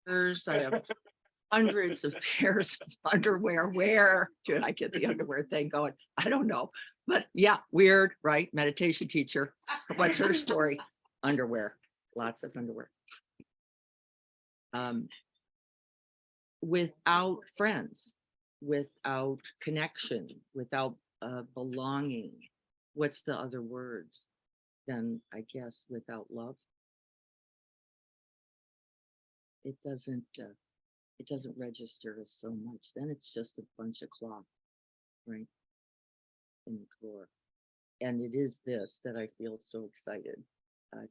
I have hundreds of pairs of underwear. Where did I get the underwear thing going? I don't know. But yeah, weird, right? Meditation teacher. What's her story? Underwear, lots of underwear. Without friends, without connection, without belonging. What's the other words? Then I guess without love. It doesn't register as so much. Then it's just a bunch of cloth, right? In the drawer. And it is this that I feel so excited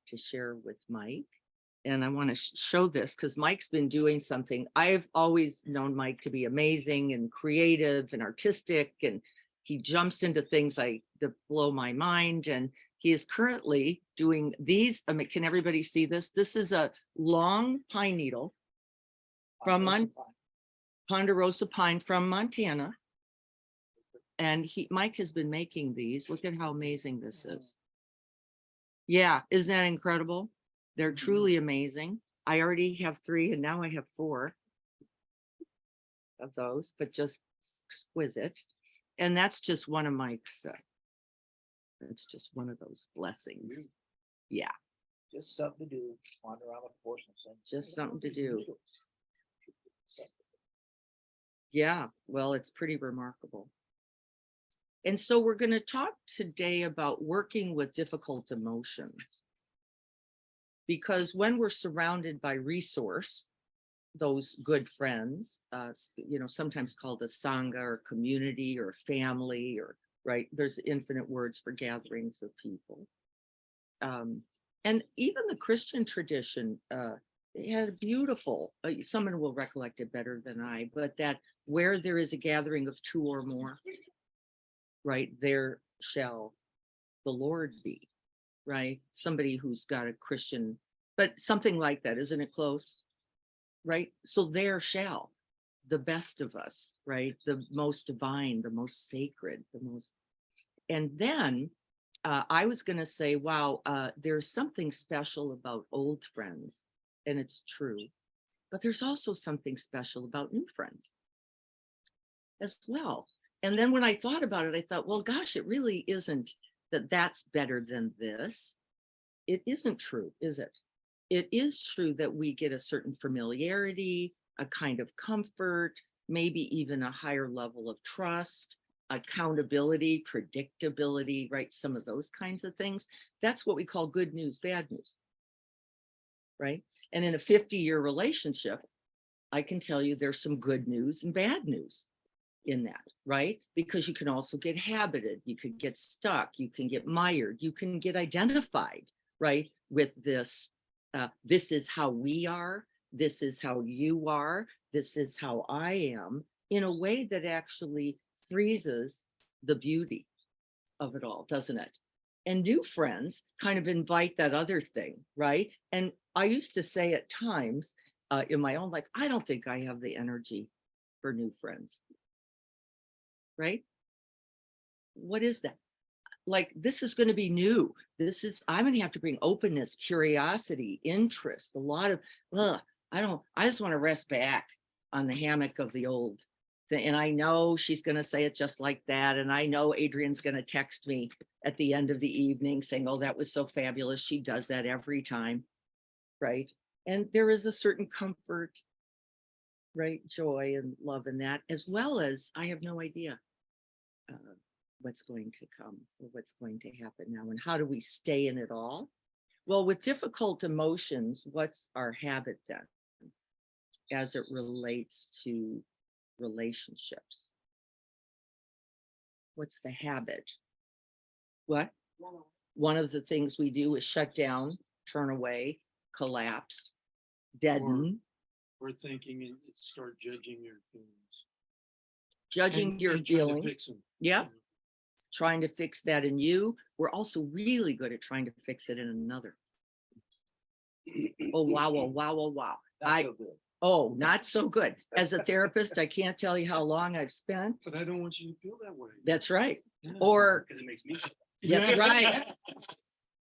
to share with Mike. And I want to show this because Mike's been doing something. I've always known Mike to be amazing and creative and artistic, and he jumps into things that blow my mind. And he is currently doing these. Can everybody see this? This is a long pine needle from Ponderosa pine from Montana. And Mike has been making these. Look at how amazing this is. Yeah, isn't that incredible? They're truly amazing. I already have 3 and now I have 4 of those, but just exquisite. And that's just one of Mike's, it's just one of those blessings. Yeah. Just something to do, wander around with portion. Just something to do. Yeah, well, it's pretty remarkable. And so we're going to talk today about working with difficult emotions. Because when we're surrounded by resource, those good friends, sometimes called a sangha or community or family, or right, there's infinite words for gatherings of people. And even the Christian tradition had a beautiful, someone will recollect it better than I, but that where there is a gathering of 2 or more, right, there shall the Lord be. Right? Somebody who's got a Christian, but something like that, isn't it close? Right? So there shall the best of us, right? The most divine, the most sacred, the most. And then I was going to say, wow, there's something special about old friends, and it's true, but there's also something special about new friends as well. And then when I thought about it, I thought, well, gosh, it really isn't that's better than this. It isn't true, is it? It is true that we get a certain familiarity, a kind of comfort, maybe even a higher level of trust, accountability, predictability, right? Some of those kinds of things. That's what we call good news, bad news, right? And in a 50-year relationship, I can tell you there's some good news and bad news in that, right? Because you can also get habited, you could get stuck, you can get mired, you can get identified, right, with this. This is how we are, this is how you are, this is how I am, in a way that actually freezes the beauty of it all, doesn't it? And new friends kind of invite that other thing, right? And I used to say at times in my own life, I don't think I have the energy for new friends. Right? What is that? Like, this is going to be new. I'm going to have to bring openness, curiosity, interest, a lot of, I just want to rest back on the hammock of the old thing. And I know she's going to say it just like that. And I know Adrian's going to text me at the end of the evening saying, oh, that was so fabulous. She does that every time. Right? And there is a certain comfort, right, joy and love in that, as well as I have no idea what's going to come or what's going to happen now, and how do we stay in it all? Well, with difficult emotions, what's our habit then as it relates to relationships? What's the habit? What? One of the things we do is shut down, turn away, collapse, deaden. Or thinking and start judging your feelings. Judging your feelings. Yeah. Mm. Trying to fix that in you. We're also really good at trying to fix it in another. Oh, wow, oh, wow, oh, wow. Oh, not so good. As a therapist, I can't tell you how long I've spent. But I don't want you to feel that way. That's right. Yeah. Or, because it makes me. that's right.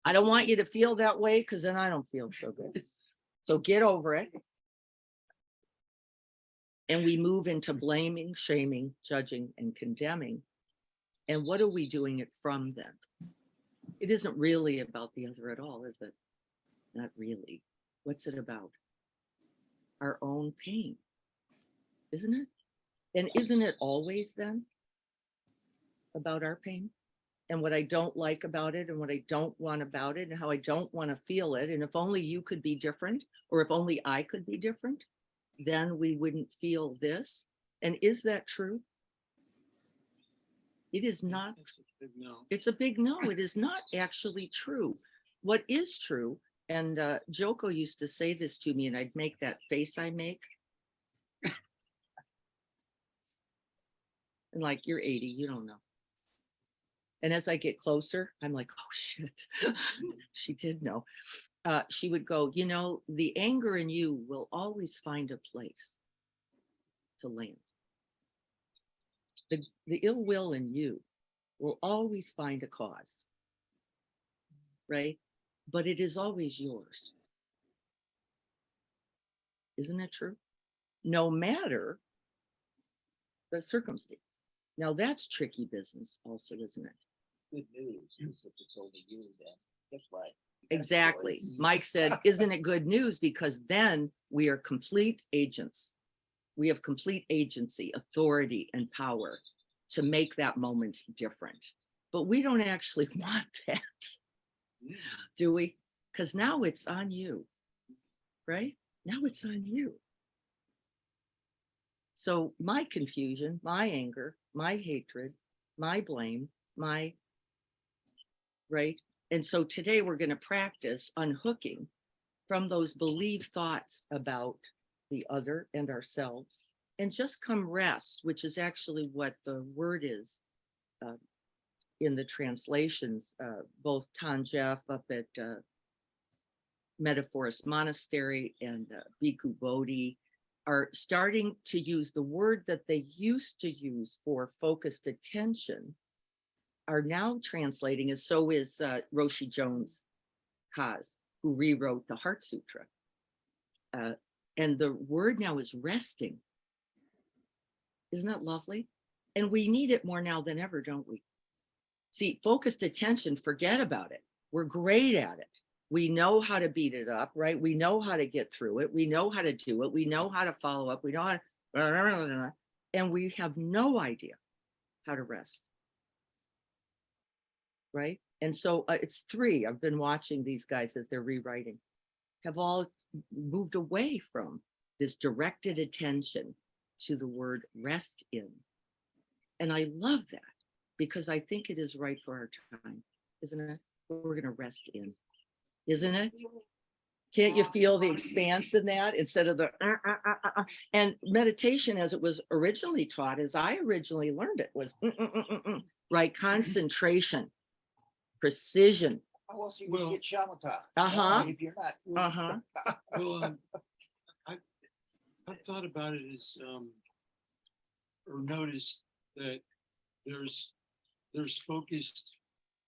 I don't want you to feel that way because then I don't feel so good. So get over it. And we move into blaming, shaming, judging, and condemning. And what are we doing it from then? It isn't really about the other at all, is it? Not really. What's it about? Our own pain, isn't it? And isn't it always then about our pain and what I don't like about it and what I don't want about it and how I don't want to feel it? And if only you could be different, or if only I could be different, then we wouldn't feel this. And is that true? It is not. That's a big no. It's a big no. It is not actually true. What is true, and Joko used to say this to me, and I'd make that face I make. And like, you're 80, you don't know. And as I get closer, I'm like, oh shit, she did know. She would go, you know, the anger in you will always find a place to land. The ill will in you will always find a cause, right? But it is always yours. Isn't it true? No matter the circumstance. Now that's tricky business also, isn't it? Good news is if it's only you, then guess what? You got Exactly. choice. Mike said, isn't it good news? Because then we are complete agents. We have complete agency, authority, and power to make that moment different. But we don't actually want that, do we? Because now it's on you, right? Now it's on you. So my confusion, my anger, my hatred, my blame, my, right? And so today we're going to practice unhooking from those believed thoughts about the other and ourselves, and just come rest, which is actually what the word is in the translations. Both Tanjef up at Metaphorist Monastery and Bhikkhu Bodhi are starting to use the word that they used to use for focused attention, are now translating, as so is Roshi Jones Kaz, who rewrote the Heart Sutra. And the word now is resting. Isn't that lovely? And we need it more now than ever, don't we? See, focused attention, forget about it. We're great at it. We know how to beat it up, right? We know how to get through it. We know how to do it. We know how to follow up. We know how to, and we have no idea how to rest. Right? And so it's three. I've been watching these guys as they're rewriting, have all moved away from this directed attention to the word rest in. And I love that because I think it is right for our time, isn't it? We're going to rest in, isn't it? Can't you feel the expanse in that instead of the and meditation as it was originally taught, as I originally learned it, was right? Concentration, precision. How else are you gonna get shamatha? Uh-huh. If you're not. Uh-huh. Well, I've thought about it as, or noticed that there's focused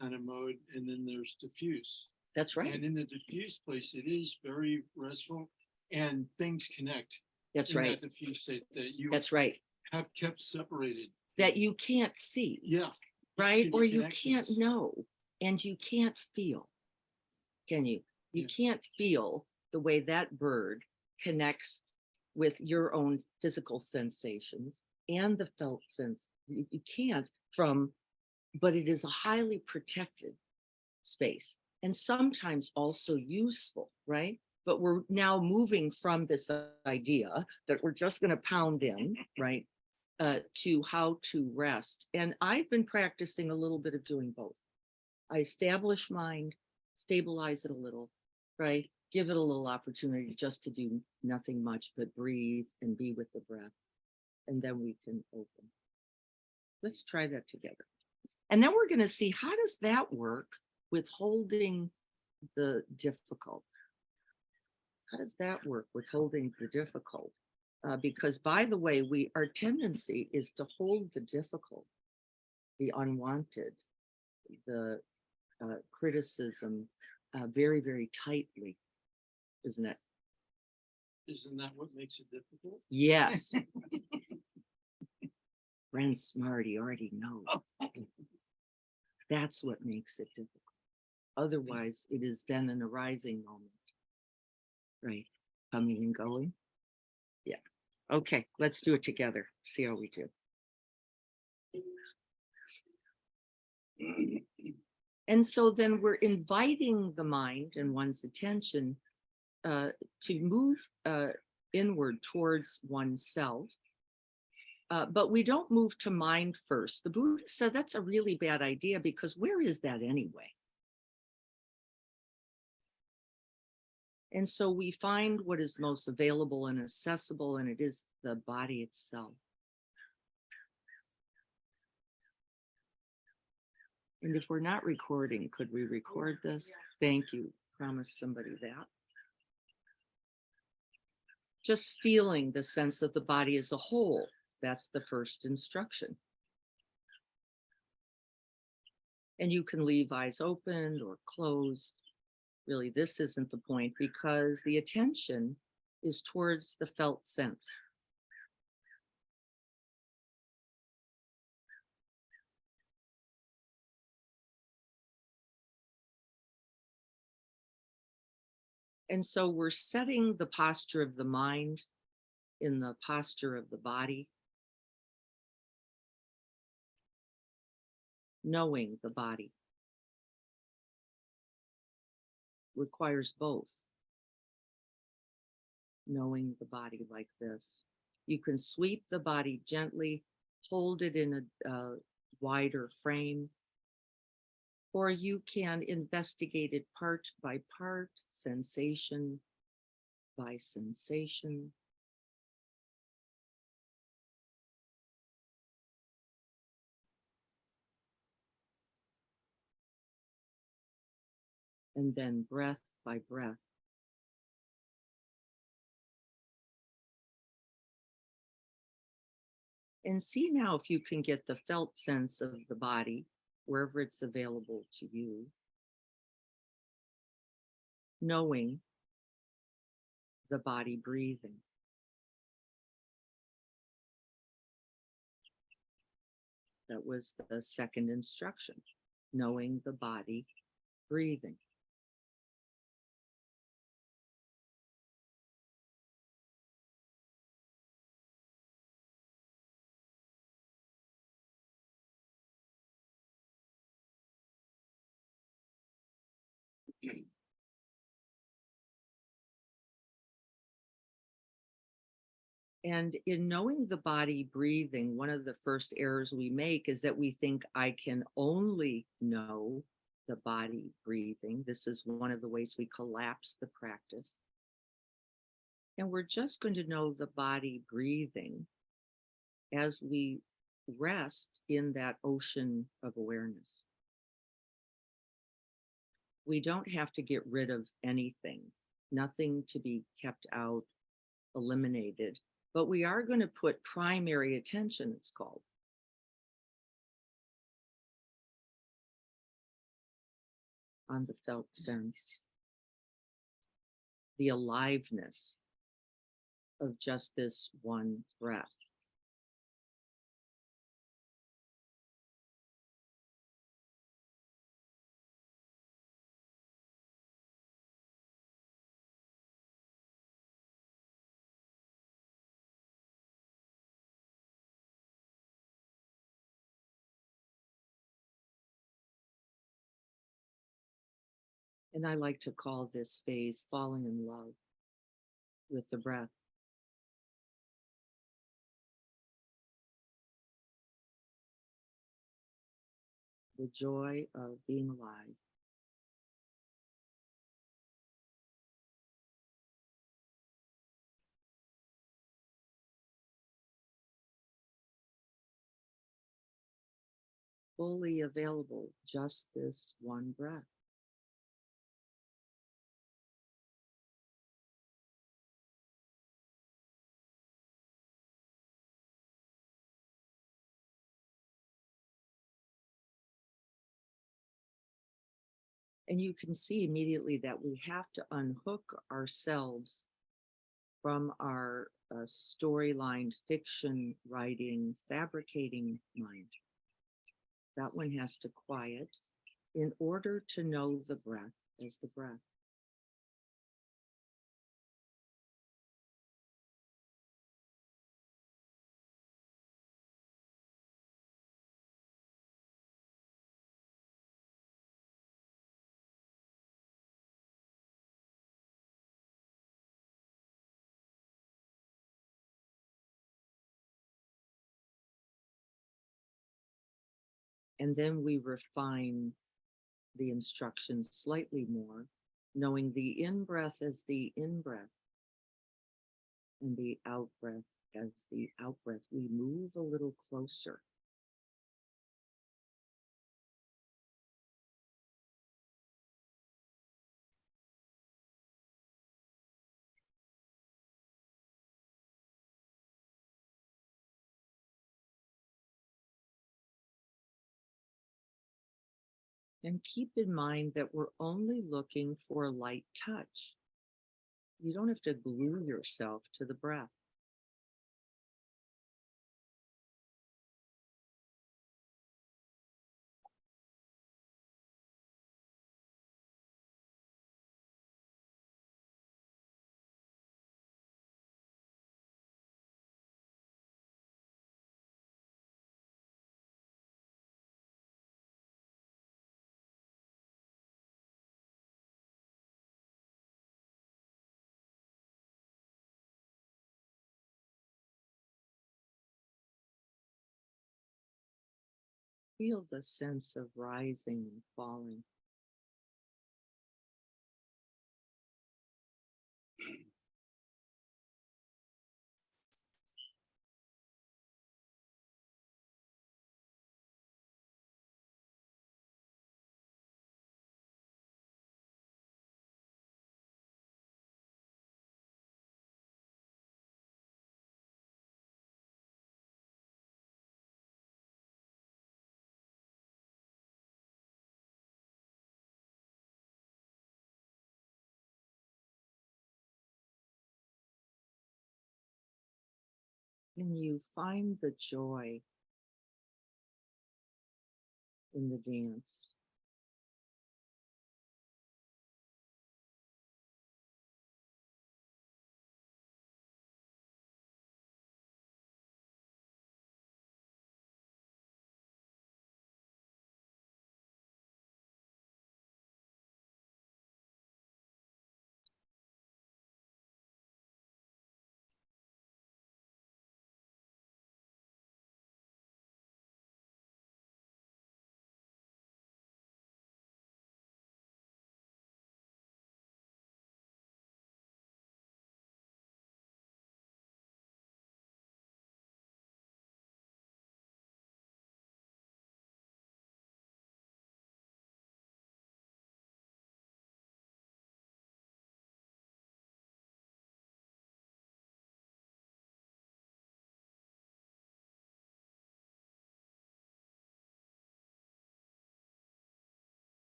kind of mode, and then there's diffuse. That's right. And in the diffuse place, it is very restful, and things connect. That's in right. That diffuse state that you That's right. have kept separated. That you can't see, Yeah. right? see the Or you can't connections. know, and you can't feel. Can you? You Yeah. can't feel the way that bird connects with your own physical sensations and the felt sense. You can't but it is a highly protected space and sometimes also useful, right? But we're now moving from this idea that we're just going to pound in, right, to how to rest. And I've been practicing a little bit of doing both. I establish mind, stabilize it a little, right? Give it a little opportunity just to do nothing much but breathe and be with the breath. And then we can open. Let's try that together. And then we're going to see, how does that work with holding the difficult? How does that work with holding the difficult? Because by the way, our tendency is to hold the difficult, the unwanted, the criticism very, very tightly, isn't it? Isn't that what makes it difficult? Yes. Ren Smarty already knows. That's what makes it difficult. Otherwise, it is then an arising moment. Right, coming and going. Yeah, okay, let's do it together. See how we do. And so then we're inviting the mind and one's attention to move inward towards oneself. But we don't move to mind first. The Buddha said that's a really bad idea because where is that anyway? And so we find what is most available and accessible, and it is the body itself. And if we're not recording, could we record this? Thank you. Promise somebody that. Just feeling the sense of the body as a whole. That's the first instruction. And you can leave eyes open or closed. Really, this isn't the point because the attention is towards the felt sense. And so we're setting the posture of the mind in the posture of the body, knowing the body requires both. Knowing the body like this. You can sweep the body gently, hold it in a wider frame, or you can investigate it part by part, sensation by sensation. And then breath by breath. And see now if you can get the felt sense of the body wherever it's available to you. Knowing the body breathing. That was the second instruction, knowing the body breathing. And in knowing the body breathing, one of the first errors we make is that we think I can only know the body breathing. This is one of the ways we collapse the practice. And we're just going to know the body breathing as we rest in that ocean of awareness. We don't have to get rid of anything, nothing to be kept out, eliminated. But we are going to put primary attention, it's called, on the felt sense, the aliveness of just this one breath. And I like to call this phase falling in love with the breath. The joy of being alive. Fully available, just this one breath. And you can see immediately that we have to unhook ourselves from our storyline fiction writing, fabricating mind. That one has to quiet in order to know the breath as the breath. And then we refine the instructions slightly more, knowing the in breath as the in breath and the out breath as the out breath. We move a little closer. And keep in mind that we're only looking for light touch. You don't have to glue yourself to the breath. Feel the sense of rising and falling. Can you find the joy in the dance?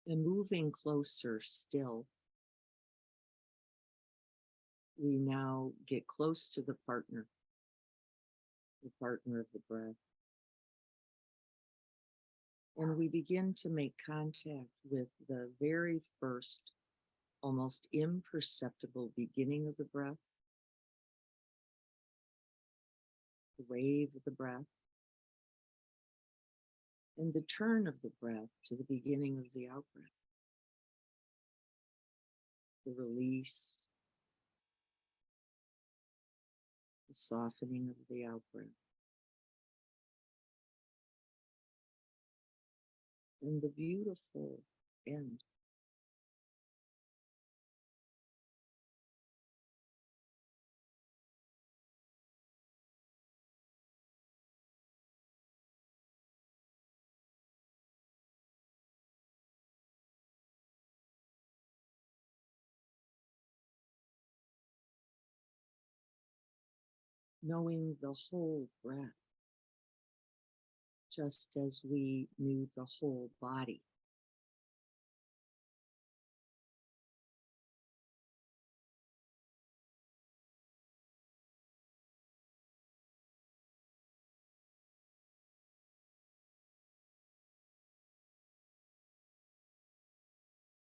And moving closer still, we now get close to the partner of the breath. And we begin to make contact with the very first, almost imperceptible beginning of the breath, the wave of the breath, and the turn of the breath to the beginning of the out breath, the release, the softening of the out breath, and the beautiful end. knowing the whole breath, just as we knew the whole body.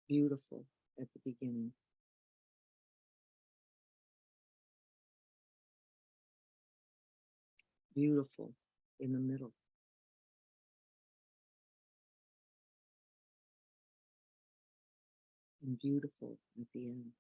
Beautiful at the beginning. Beautiful in the middle. And beautiful at the end.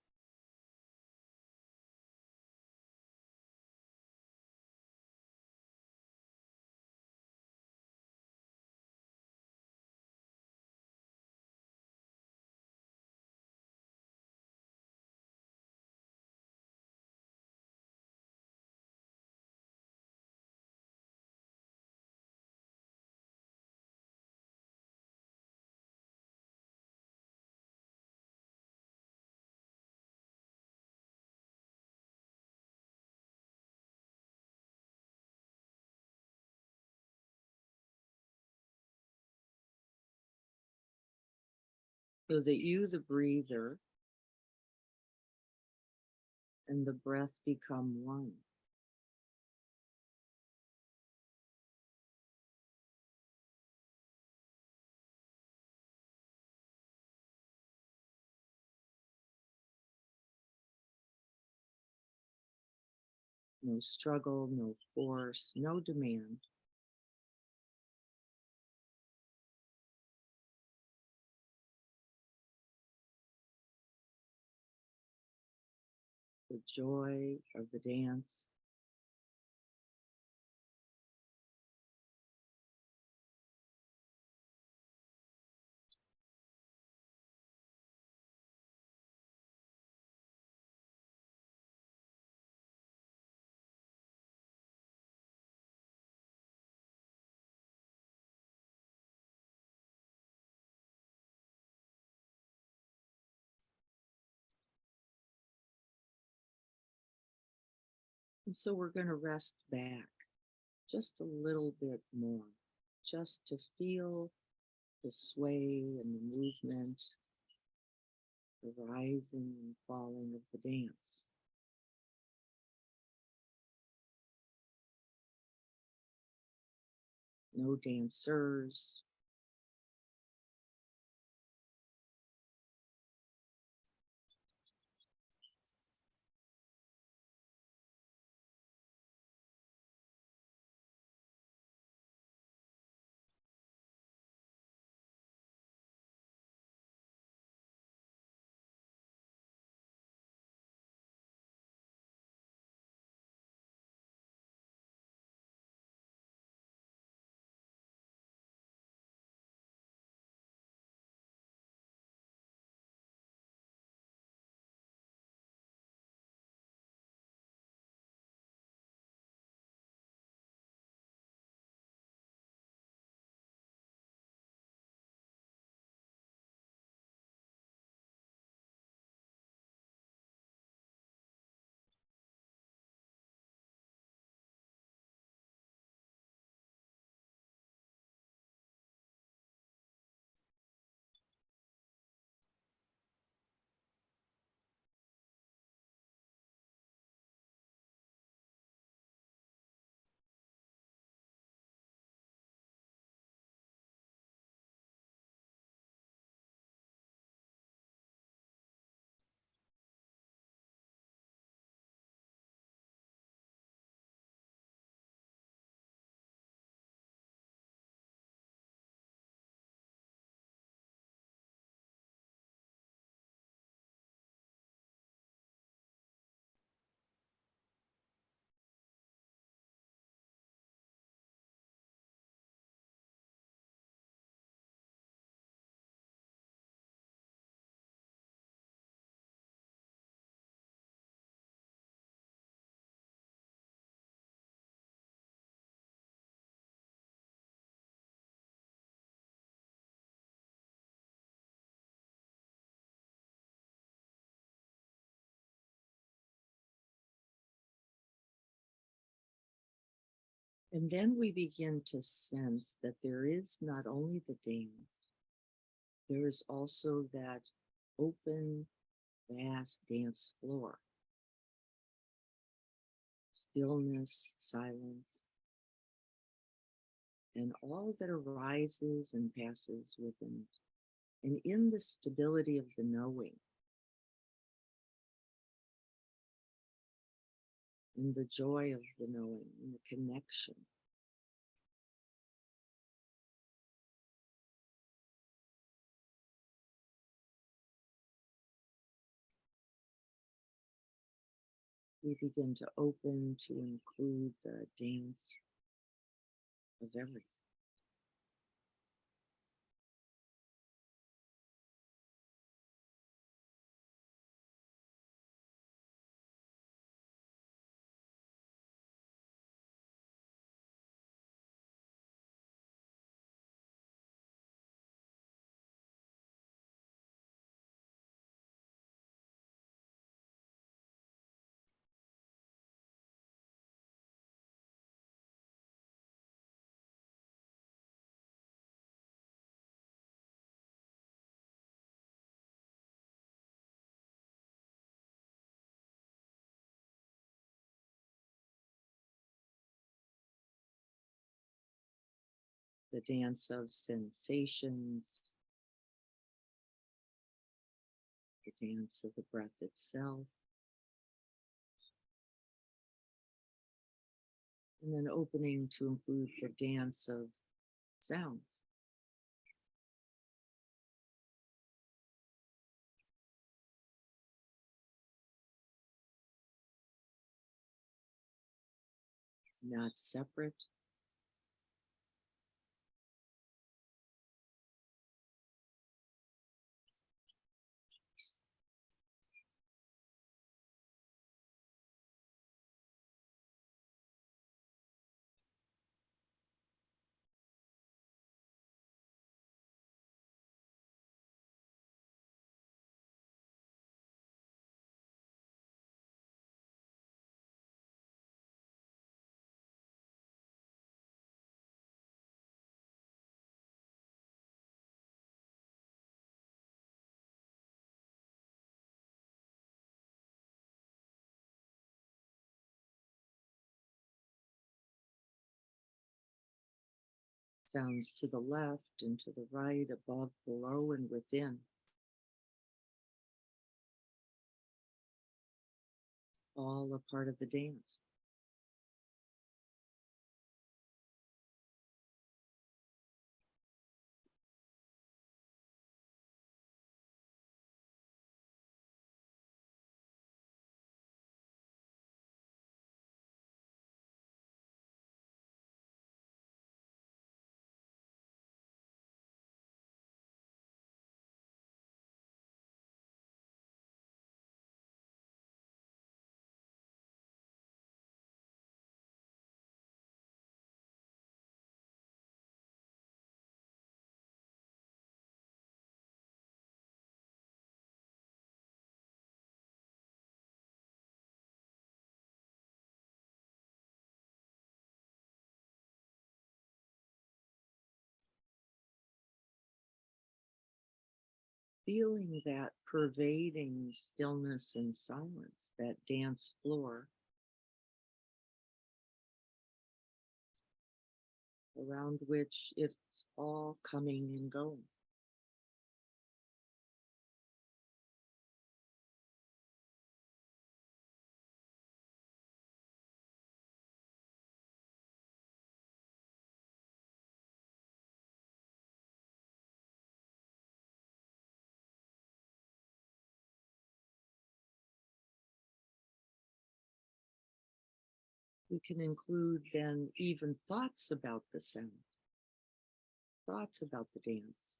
So that you, the breather, and the breath become one. No struggle, no force, no demand. The joy of the dance. And so we're going to rest back just a little bit more, just to feel the sway and the movement, the rising and falling of the dance. No dancers, And then we begin to sense that there is not only the dance, there is also that open, vast dance floor. Stillness, silence, and all that arises and passes within it. And in the stability of the knowing, in the joy of the knowing, in the connection, we begin to open to include the dance of everything. The dance of sensations, the dance of the breath itself, and then opening to include the dance of sounds. Not separate, sounds to the left and to the right, above, below, and within. All a part of the dance. Feeling that pervading stillness and silence, that dance floor around which it's all coming and going. We can include then even thoughts about the sound, thoughts about the dance.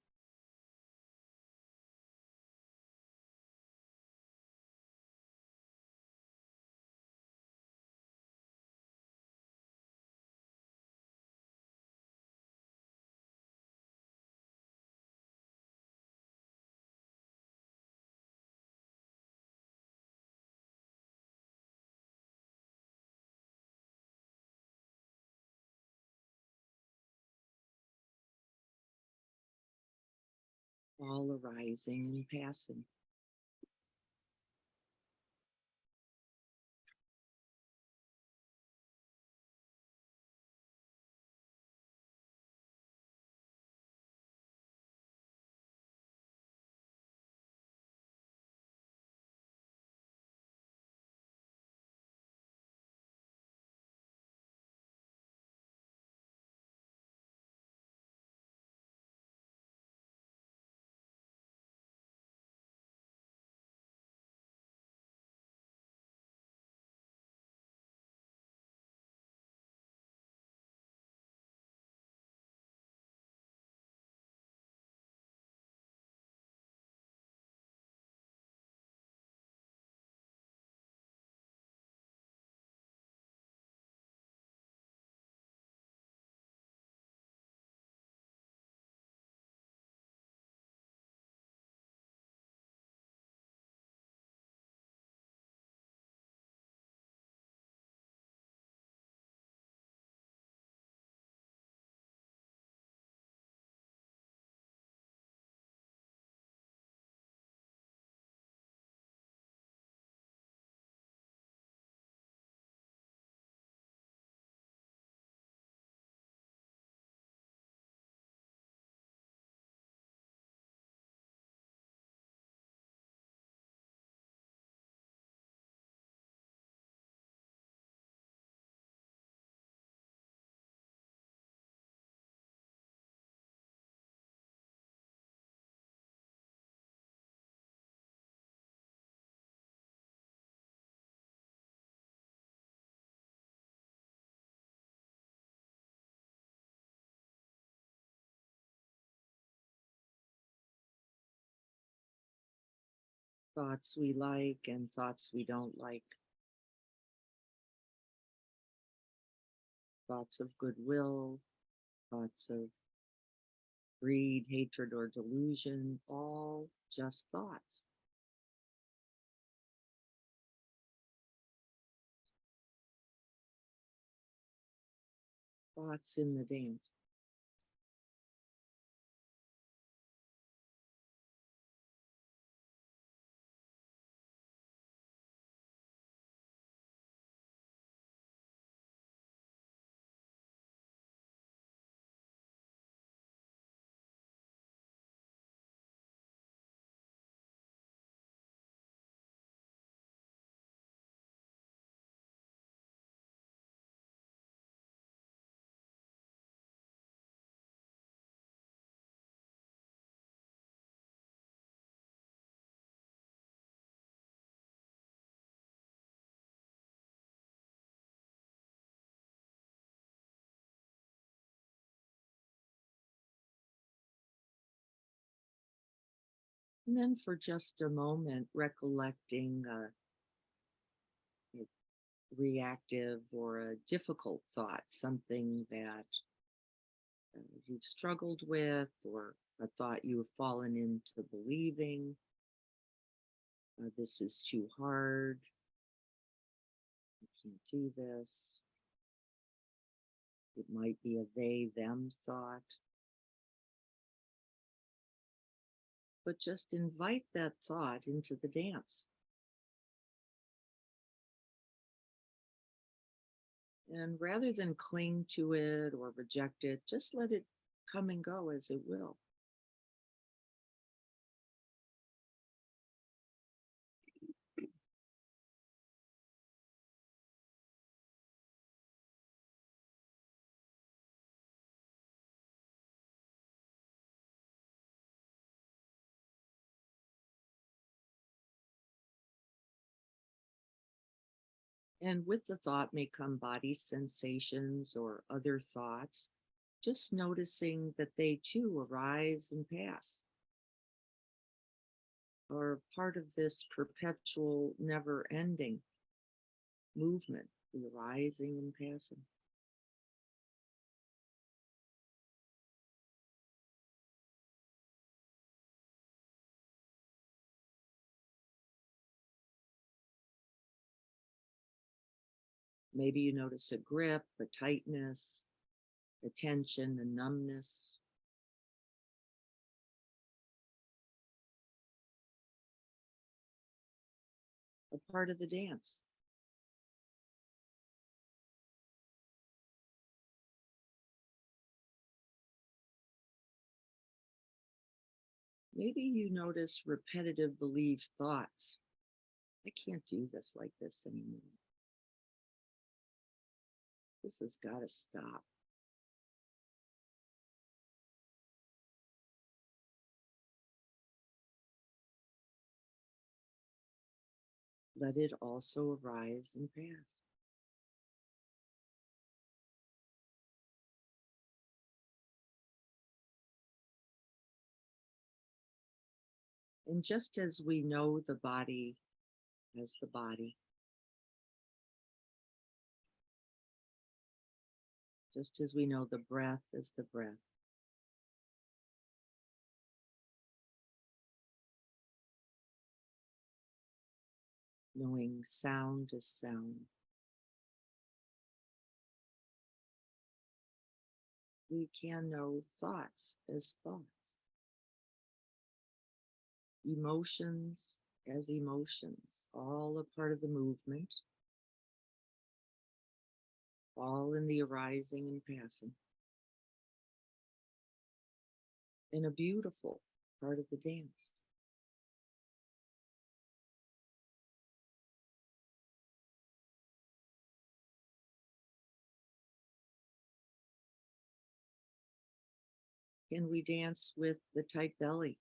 all arising and passing. Thoughts we like and thoughts we don't like. Thoughts of goodwill, thoughts of greed, hatred, or delusion, all just thoughts. Thoughts in the dance. And then for just a moment, recollecting a reactive or a difficult thought, something that you've struggled with, or a thought you have fallen into believing. This is too hard. I can't do this. It might be a they, them thought. But just invite that thought into the dance. And rather than cling to it or reject it, just let it come and go as it will. And with the thought may come body sensations or other thoughts, just noticing that they too arise and pass, are part of this perpetual, never ending movement, the arising and passing. Maybe you notice a grip, a tightness, a tension, a numbness. part of the dance. Maybe you notice repetitive believed thoughts. I can't do this like this anymore. This has got to stop. Let it also arise and pass. And just as we know the body as the body, just as we know the breath as the breath, knowing sound as sound, we can know thoughts as thoughts, emotions as emotions, all a part of the movement, all in the arising and passing, and a beautiful part of the dance. Can we dance with the tight belly?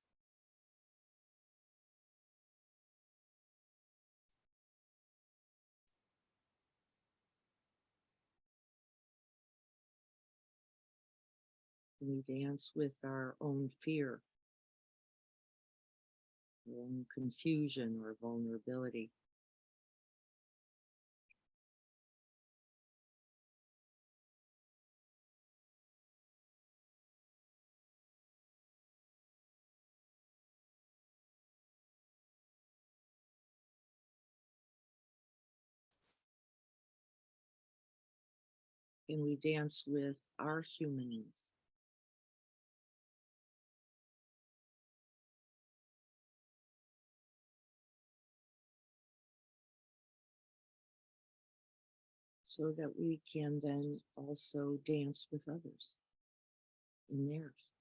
Can we dance with our own fear, our own confusion or vulnerability? Can we dance with our humanness? So that we can then also dance with others in theirs.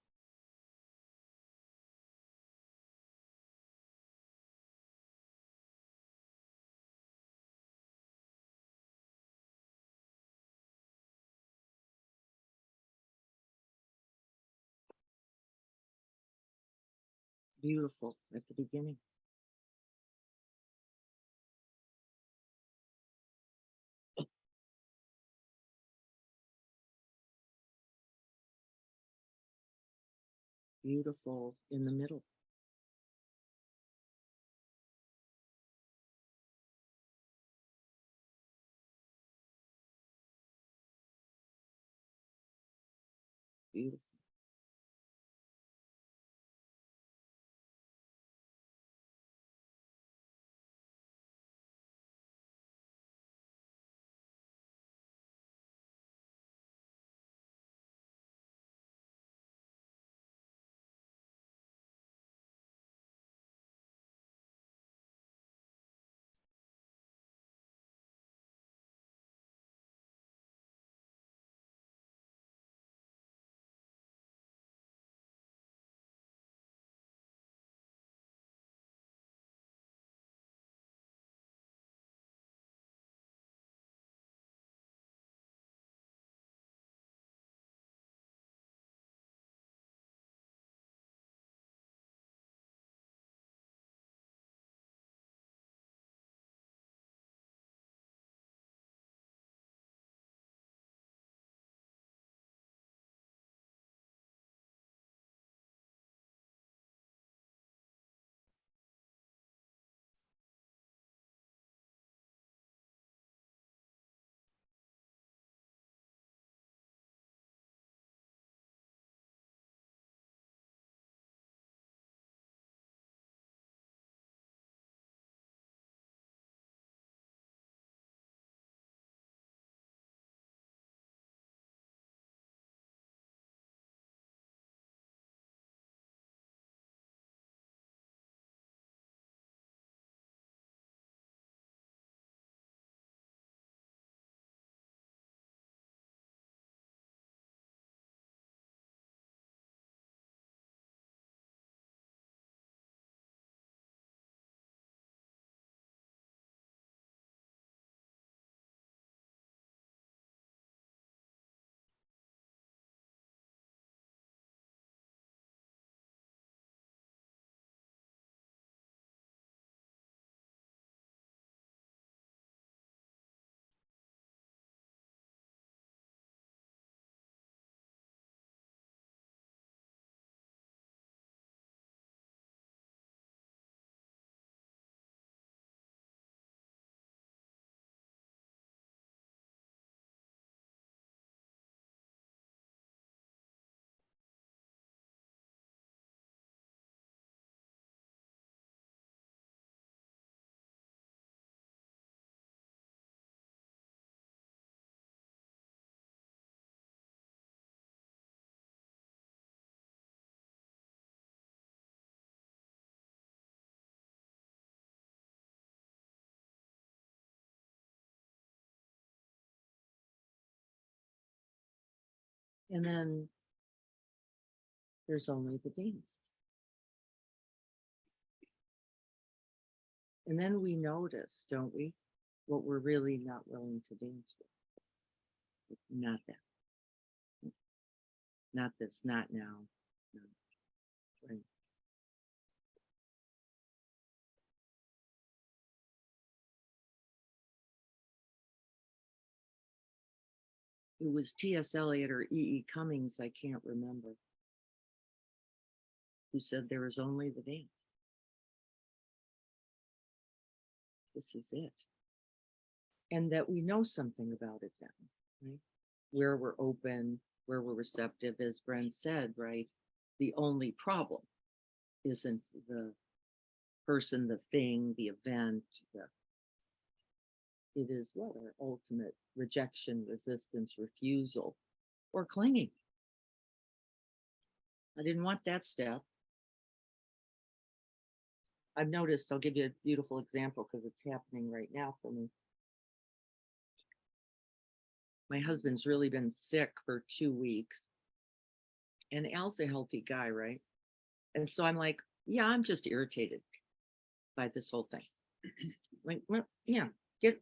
Beautiful at the beginning. Beautiful in the middle. Beautiful. And then there's only the dance. And then we notice, don't we, what we're really not willing to dance with. Not that. Not this, not now. No. Right. It was T.S. Eliot or E.E. Cummings, I can't remember, who said there is only the dance. This is it. And that we know something about it then, right? Where we're open, where we're receptive, as Bren said, right? The only problem isn't the person, the thing, the event. It is what our ultimate rejection, resistance, refusal, or clinging. I didn't want that step. I've noticed, I'll give you a beautiful example because it's happening right now for me. My husband's really been sick for 2 weeks. And Al's a healthy guy, right? And so I'm like, yeah, I'm just irritated by this whole thing. Like, well, yeah, get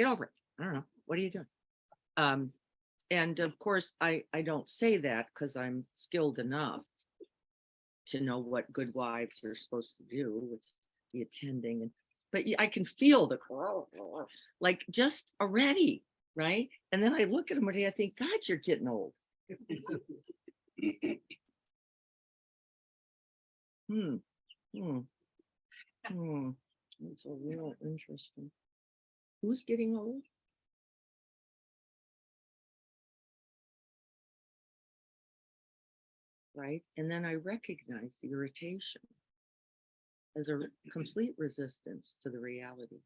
over it. I don't know. What are you doing? And of course, I don't say that because I'm skilled enough to know what good wives are supposed to do with the attending. But I can feel the like just already, right? And then I look at him and I think, God, you're getting old. Hmm. It's a real interesting. Who's getting old? Right? And then I recognize the irritation as a complete resistance to the reality.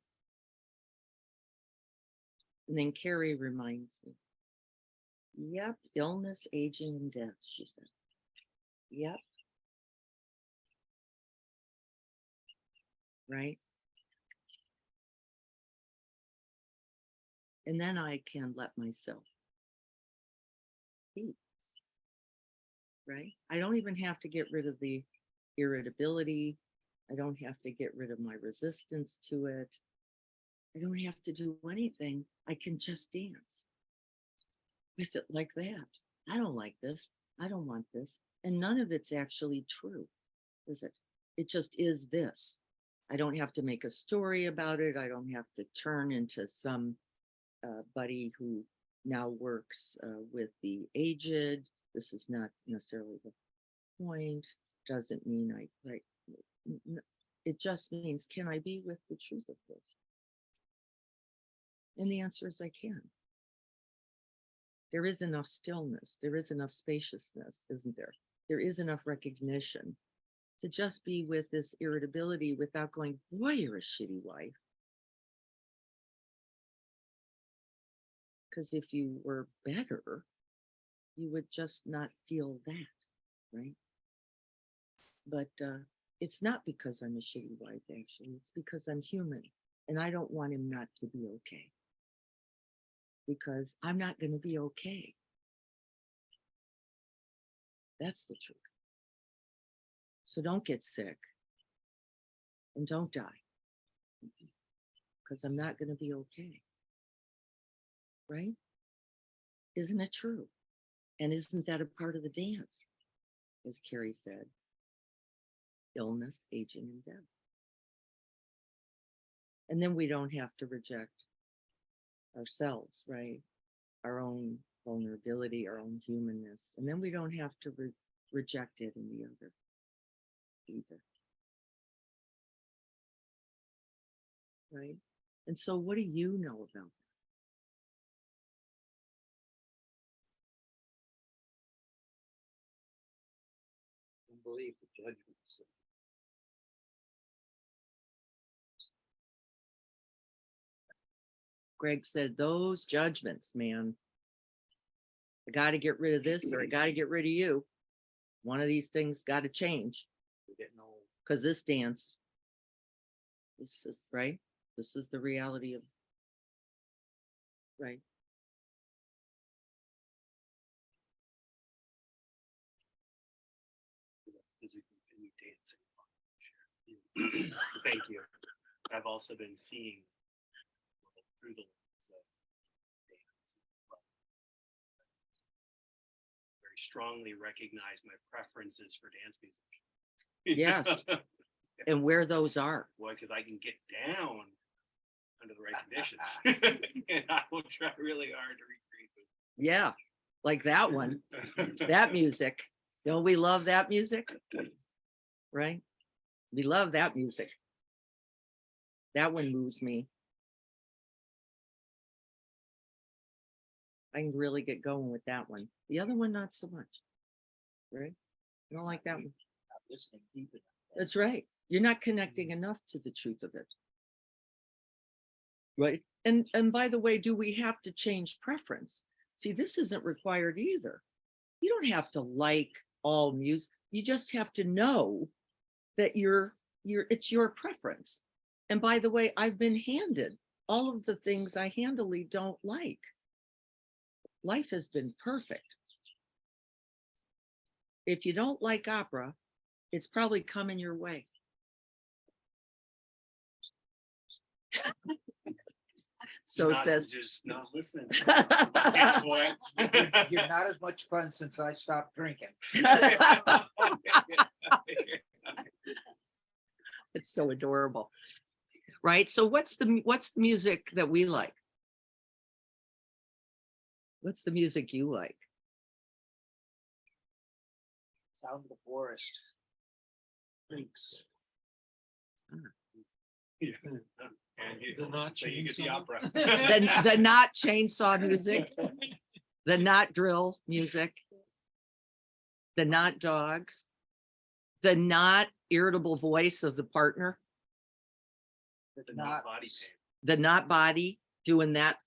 And then Carrie reminds me, yep, illness, aging, and death, she said. Yep. Right? And then I can let myself be. Right? I don't even have to get rid of the irritability. I don't have to get rid of my resistance to it. I don't have to do anything. I can just dance with it like that. I don't like this. I don't want this. And none of it's actually true, is it? It just is this. I don't have to make a story about it. I don't have to turn into some buddy who now works with the aged. This is not necessarily the point. Doesn't mean it just means, can I be with the truth of this? And the answer is I can. There is enough stillness. There is enough spaciousness, isn't there? There is enough recognition to just be with this irritability without going, boy, you're a shitty wife. Because if you were better, you would just not feel that, right? But it's not because I'm a shitty wife, actually. It's because I'm human and I don't want him not to be okay. Because I'm not going to be okay. That's the truth. So don't get sick and don't die because I'm not going to be okay. Right? Isn't it true? And isn't that a part of the dance? As Carrie said, illness, aging, and death. And then we don't have to reject ourselves, right? Our own vulnerability, our own humanness. And then we don't have to reject it in the other either. Right? And so what do you know about that? Believe the judgments. Greg said, those judgments, man. I got to get rid of this or I got to get rid of you. One of these things got to change. We're getting old. Because this dance, this is right. This is the reality of, right. So thank you. I've also been seeing through the lens of dance. Very strongly recognize my preferences for dance music. Yes. And where those are. Boy, because I can get down under the right conditions. And I will try really hard to recreate them. Yeah, like that one, that music. Don't we love that music? Right? We love that music. That one moves me. I can really get going with that one. The other one, not so much. Right? I don't like that one. Not listening deep enough. That's right. You're not connecting enough to the truth of it. Right? And by the way, do we have to change preference? See, this isn't required either. You don't have to like all music. You just have to know that it's your preference. And by the way, I've been handed all of the things I handily don't like. Life has been perfect. If you don't like opera, it's probably coming your way. So says. Just not listening. You're not as much fun since I stopped drinking. It's so adorable. Right? So what's the music that we like? What's the music you like? Sound of the forest. Drinks. And you, The not so you get the chainsaw. opera. The not chainsaw music, the not drill music, the not dogs, the not irritable voice of the partner, The Not not body pain. the not body doing that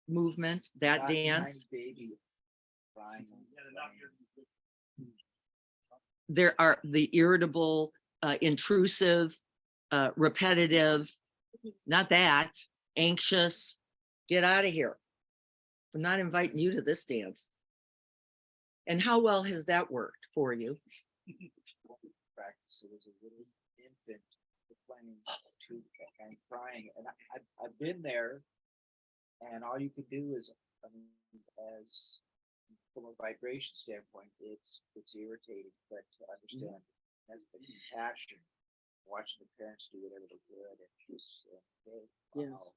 movement, that not dance. tiny baby crying. There are the irritable, intrusive, repetitive, not that, anxious. Get out of here. I'm not inviting you to this dance. And how well has that worked for you? Practice. It was a little infant playing to and crying, and I've been there, and all you can do is, as from a vibration standpoint, it's irritating, but to understand as the compassion, watching the parents do whatever they did, and just hey, Yes. wow,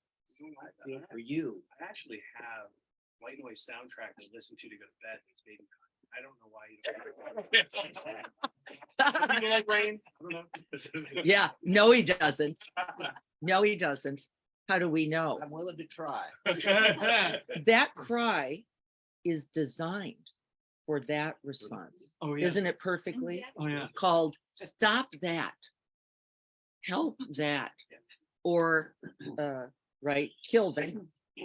I feel for you. I actually have white noise soundtrack to listen to go to bed. It's baby time. I don't know why you don't. Some people like rain. I don't know. Yeah, no, he doesn't. No, he doesn't. How do we know? I'm willing to try. That cry is designed for that response. Oh, yeah. Isn't it perfectly Oh, yeah. called stop that, help that, or right, kill that,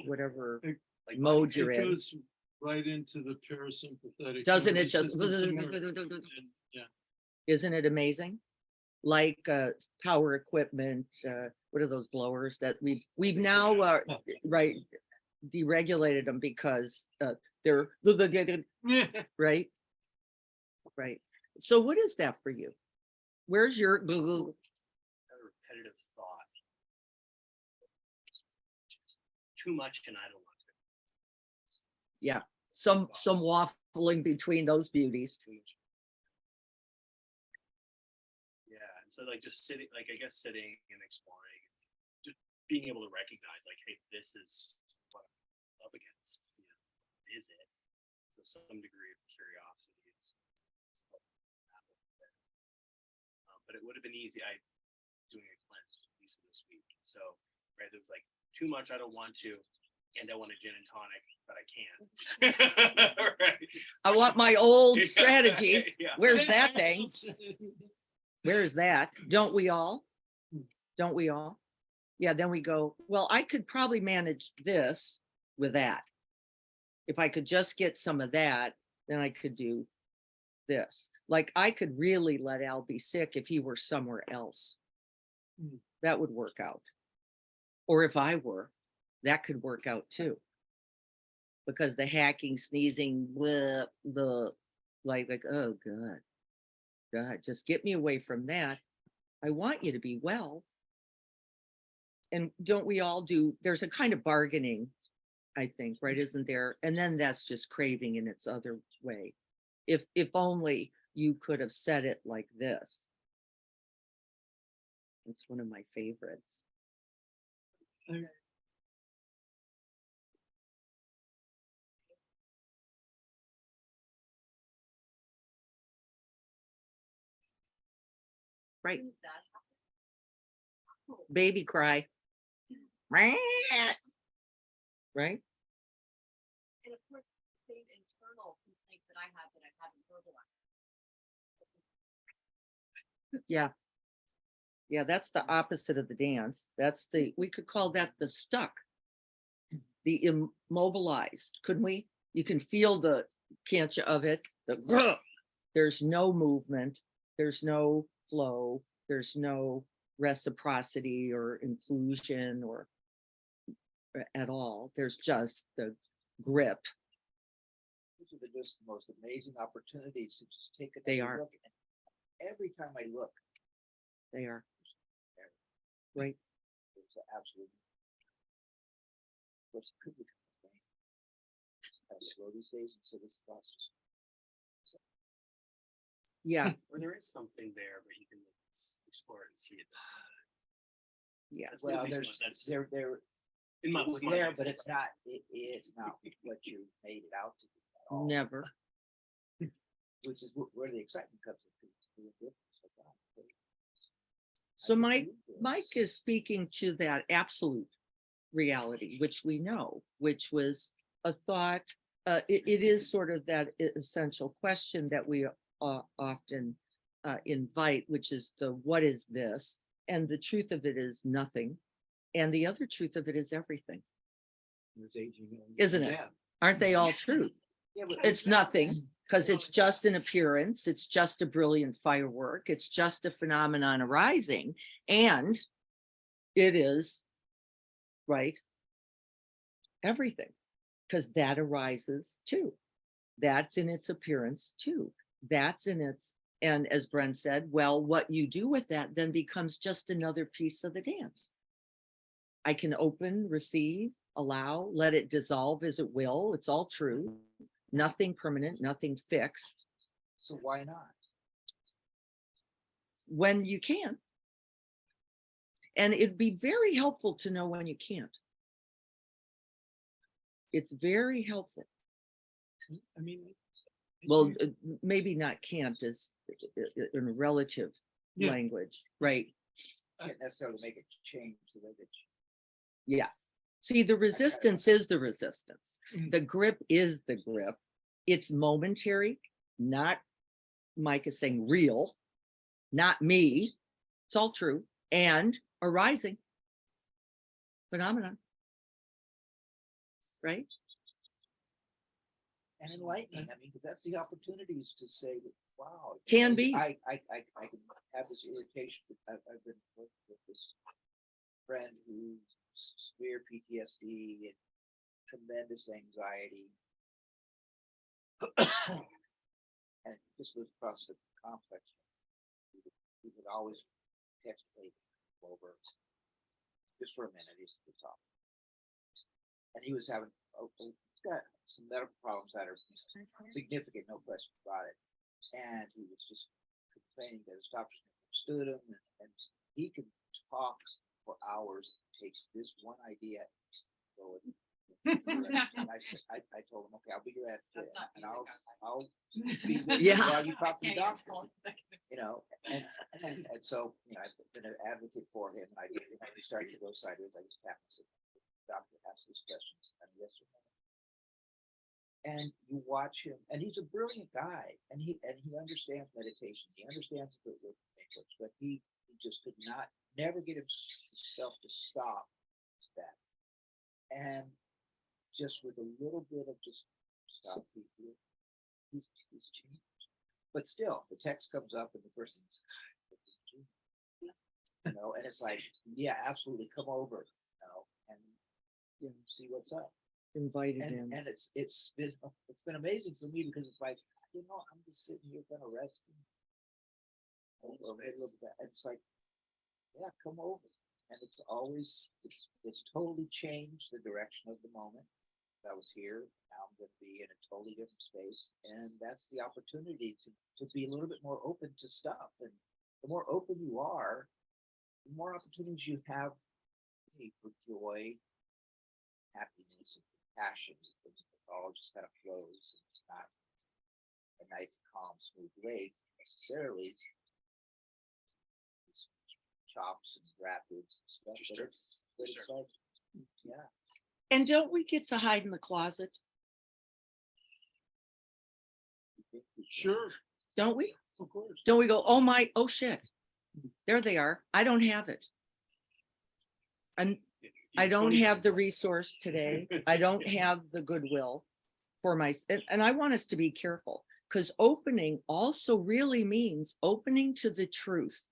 whatever Like mode It you're in. goes right into the parasympathetic. Doesn't it nervous just, system somewhere. And, yeah. isn't it amazing? Like power equipment, what are those blowers that we've now right deregulated them because they're right. Right. So what is that for you? Where's your a repetitive thought. Too much and I don't want to. yeah, some waffling between those beauties. Too much. Yeah, and so like just sitting, like I guess sitting and exploring, just being able to recognize like, hey, this is what I'm up against. You know, is it? So some degree of curiosity is. But it would have been easy. I doing a cleanse with Lisa this week, so right there was like too much. I don't want to, and I want a gin and tonic, but I can't. Right. I want my old Yeah, strategy. yeah. Where's that thing? Where's that? Don't we all? Don't we all? Yeah, then we go, well, I could probably manage this with that. If I could just get some of that, then I could do this. Like I could really let Al be sick if he were somewhere else. That would work out. Or if I were, that could work out too. Because the hacking, sneezing, bleh, the like, oh God, just get me away from that. I want you to be well. And don't we all do, there's a kind of bargaining, I think, right? Isn't there? And then that's just craving in its other way. If only you could have said it like this. It's one of my favorites. Right. Baby cry. Right? And of course, the same internal complaint that I have that I haven't verbalized. Yeah. Yeah, that's the opposite of the dance. That's the, we could call that the stuck. The immobilized, couldn't we? You can feel the, can't you, of it? The, there's no movement, there's no flow, there's no reciprocity or inclusion or at all. There's just the grip. These are just the most amazing opportunities to just take They another are. look. And every time I look, They are. Right. it's absolutely. Of course, it could be kind of slow these days, and so this class just. Yeah, Or there is something there, but you can explore it and see it. yeah. That's Well, at least there's, what- that's there, in my, it's with my there, life, but it's not, it's not what you made it out to be at all. Never. Which is where the excitement comes in. 'Cause it's doing difference like that. So I Mike, can do this. Mike is speaking to that absolute reality, which we know, which was a thought. It is sort of that essential question that we often invite, which is the what is this? And the truth of it is nothing. And the other truth of it is everything. Isn't it? Aren't they all true? Yeah, but It's nothing because it's just an appearance. It's just a brilliant firework. It's just a phenomenon arising. And it is, right? Everything, because that arises too. That's in its appearance too. That's in its, and as Brent said, well, what you do with that then becomes just another piece of the dance. I can open, receive, allow, let it dissolve as it will. It's all true. Nothing permanent, nothing fixed. So why not? When you can. And it'd be very helpful to know when you can't. It's very helpful. I mean. Well, maybe not can't is in a relative Yeah. language, right? Can't necessarily make it change the way that Yeah. See, the resistance is the resistance. Mm. The grip is the grip. It's momentary, not, Mike is saying real, not me. It's all true and arising phenomenon. Right? and enlightening. I mean, because that's the opportunities to say that, wow. Can be. I can have this irritation. I've been working with this friend who's severe PTSD and tremendous anxiety. And just lives across the complex. He would always text me over just for a minute. He's to talk. And he was having, he's got some medical problems that are significant, no question about it. And he was just complaining that his doctors understood him, and he could talk for hours, take this one idea. Go and and I told him, okay, I'll be your advocate, and I'll be with you Yeah. while you talk to the doctor. You know, and so, you know, I've been an advocate for him, and I started to go sideways. I just happened to say, doctor asks these questions, and yes or no. And you watch him, and he's a brilliant guy, and he understands meditation. He understands the language, but he just could never get himself to stop that. And just with a little bit of just stop, he's changed. But still, the text comes up, and the person's, you know, and it's like, yeah, absolutely, come over, you know, and see what's up. Invited in. And it's been amazing for me, because it's like, you know, I'm just sitting here gonna rest. And it's like, yeah, come over. And it's always, it's totally changed the direction of the moment. I was here, now I'm gonna be in a totally different space, and that's the opportunity to be a little bit more open to stuff. And the more open you are, the more opportunities you have for joy, happiness, and passion. It all just kind of flows. It's not a nice, calm, smooth way necessarily. It's chops and rapids and stuff, Just but sure. it's like, yeah. And don't we get to hide in the closet? you think you can. Sure, Don't we? of course. Don't we go, oh my, oh shit. There they are. I don't have it. I don't have the resource today. I don't have the goodwill for and I want us to be careful, because opening also really means opening to the truth.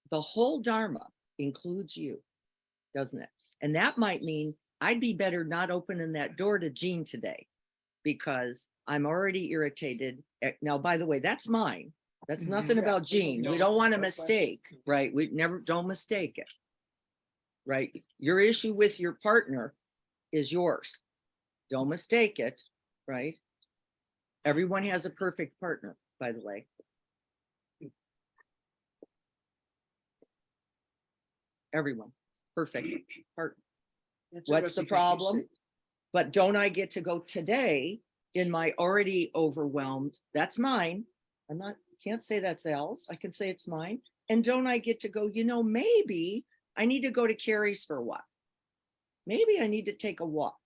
The whole Dharma includes you, doesn't it? And that might mean I'd be better not opening that door to Jean today, because I'm already irritated. Now, by the way, that's mine. That's Mhm. nothing Yeah, about Jean. We don't want to no question. mistake, right? We never, don't mistake it. Right? Your issue with your partner is yours. Don't mistake it, right? Everyone has a perfect partner, by the way. Everyone, perfect partner. It's What's the interesting 'cause you problem? say- But don't I get to go today in my already overwhelmed? That's mine. I'm not, can't say that's Al's. I can say it's mine. And don't I get to go, maybe I need to go to Carrie's for a while. Maybe I need to take a walk.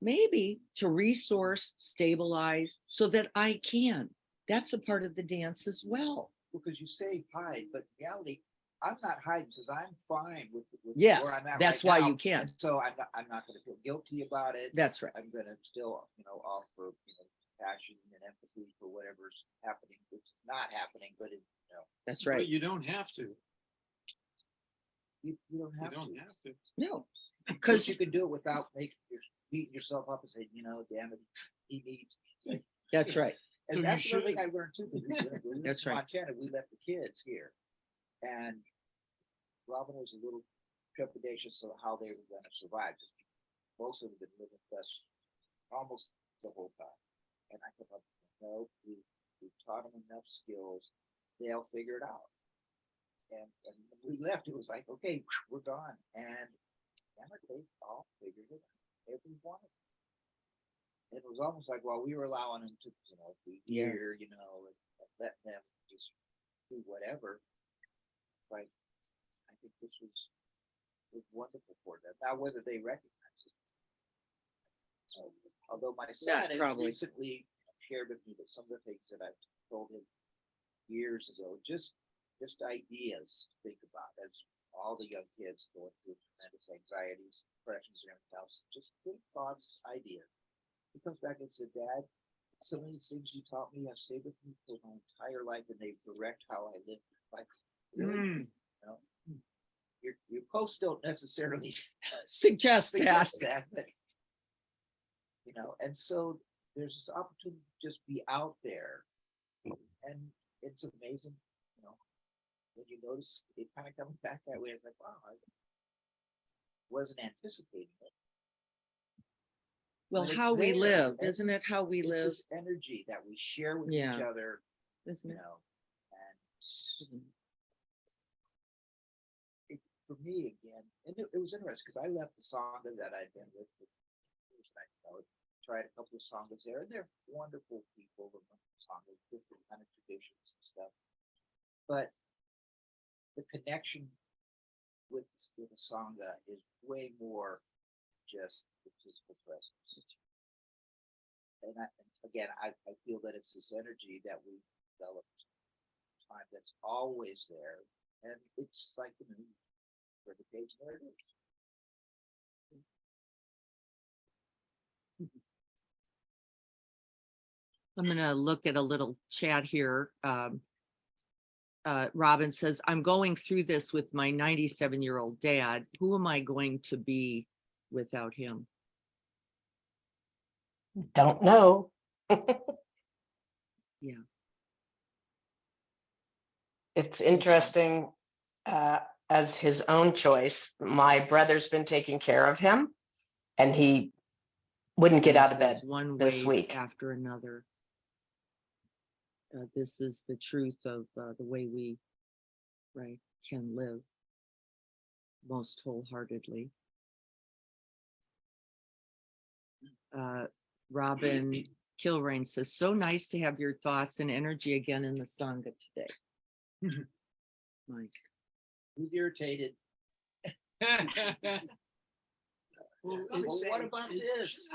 Maybe to resource, stabilize so that I can. That's a part of the dance as well. Because you say hide, but in reality, I'm not hiding because I'm fine with Yes, where I'm at that's right why now, you can. and so I'm not gonna feel guilty about it. That's right. I'm gonna still, offer, passion and empathy for whatever's happening, which is not happening, but That's But right. you don't have to. you don't You have don't to. have to. No, Because because you can do it without beating yourself up and saying, damn it, he needs. that's right. And So you that's another thing should. I learned too. 'Cause when we lived That's in right. Montana, we left the kids here. And Robin was a little trepidatious of how they were gonna survive. Most of them have been living with us almost the whole time. And I thought, no, we taught them enough skills, they'll figure it out. And when we left, it was like, okay, we're gone. And damn it, they all figured it out. Every one of them. It was almost like while we were allowing them to, be Yes. here, and let them just do whatever. Like, I think this was wonderful for them. Now, whether they recognize it. Although my son has probably. recently shared with me that some of the things that I've told him years ago, just ideas to think about as all the young kids going through tremendous anxieties, depressions, and everything else. Just good thoughts, ideas. He comes back and said, Dad, some of these things you taught me have stayed with me for my entire life, and they direct how I live. Like, really? Your posts don't necessarily Suggest that. suggest that, but and so there's this opportunity to just be out there, and it's amazing, when you notice it kind of comes back that way. It's like, wow, I wasn't anticipating it. Well, When it's how we there, live, and isn't it? How we It's live, this energy that we share with Yeah. each other, isn't and for me again, and it was interesting because I left the Sangha that I'd been with for years. I tried a couple of Sanghas there, and they're wonderful people, the Sanghas, different kind of traditions and stuff. But the connection with a Sangha is way more just the physical presence. And I feel that it's this energy that we developed time that's always there, and it's just like the moon. For the page where it is. I'm gonna look at a little chat here. Robin says, I'm going through this with my 97-year-old dad. Who am I going to be without him? Don't know. Yeah. It's interesting. as his own choice. My brother's been taking care of him and he wouldn't get And it out of bed says one this wave week. after another. This is the truth of the way we, right, can live most wholeheartedly. Robin Kilrain says, so nice to have your thoughts and energy again in the Sangha today. Mike, Who's irritated? Well, Well, it's- what about this?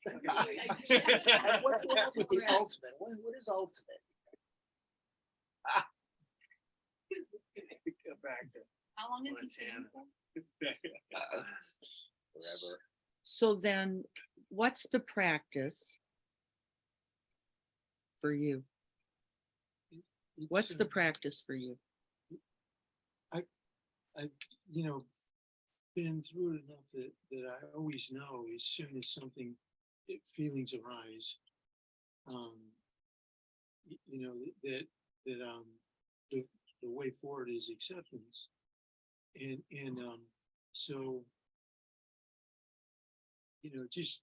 What's What's wrong with the ultimate? What is ultimate? Go back to How long is he Montana. staying for? Forever. so then what's the practice for you? What's it's, the practice for you? I've, you know, been through it enough that I always know as soon as feelings arise, you know, that the way forward is acceptance. And so, you know, just,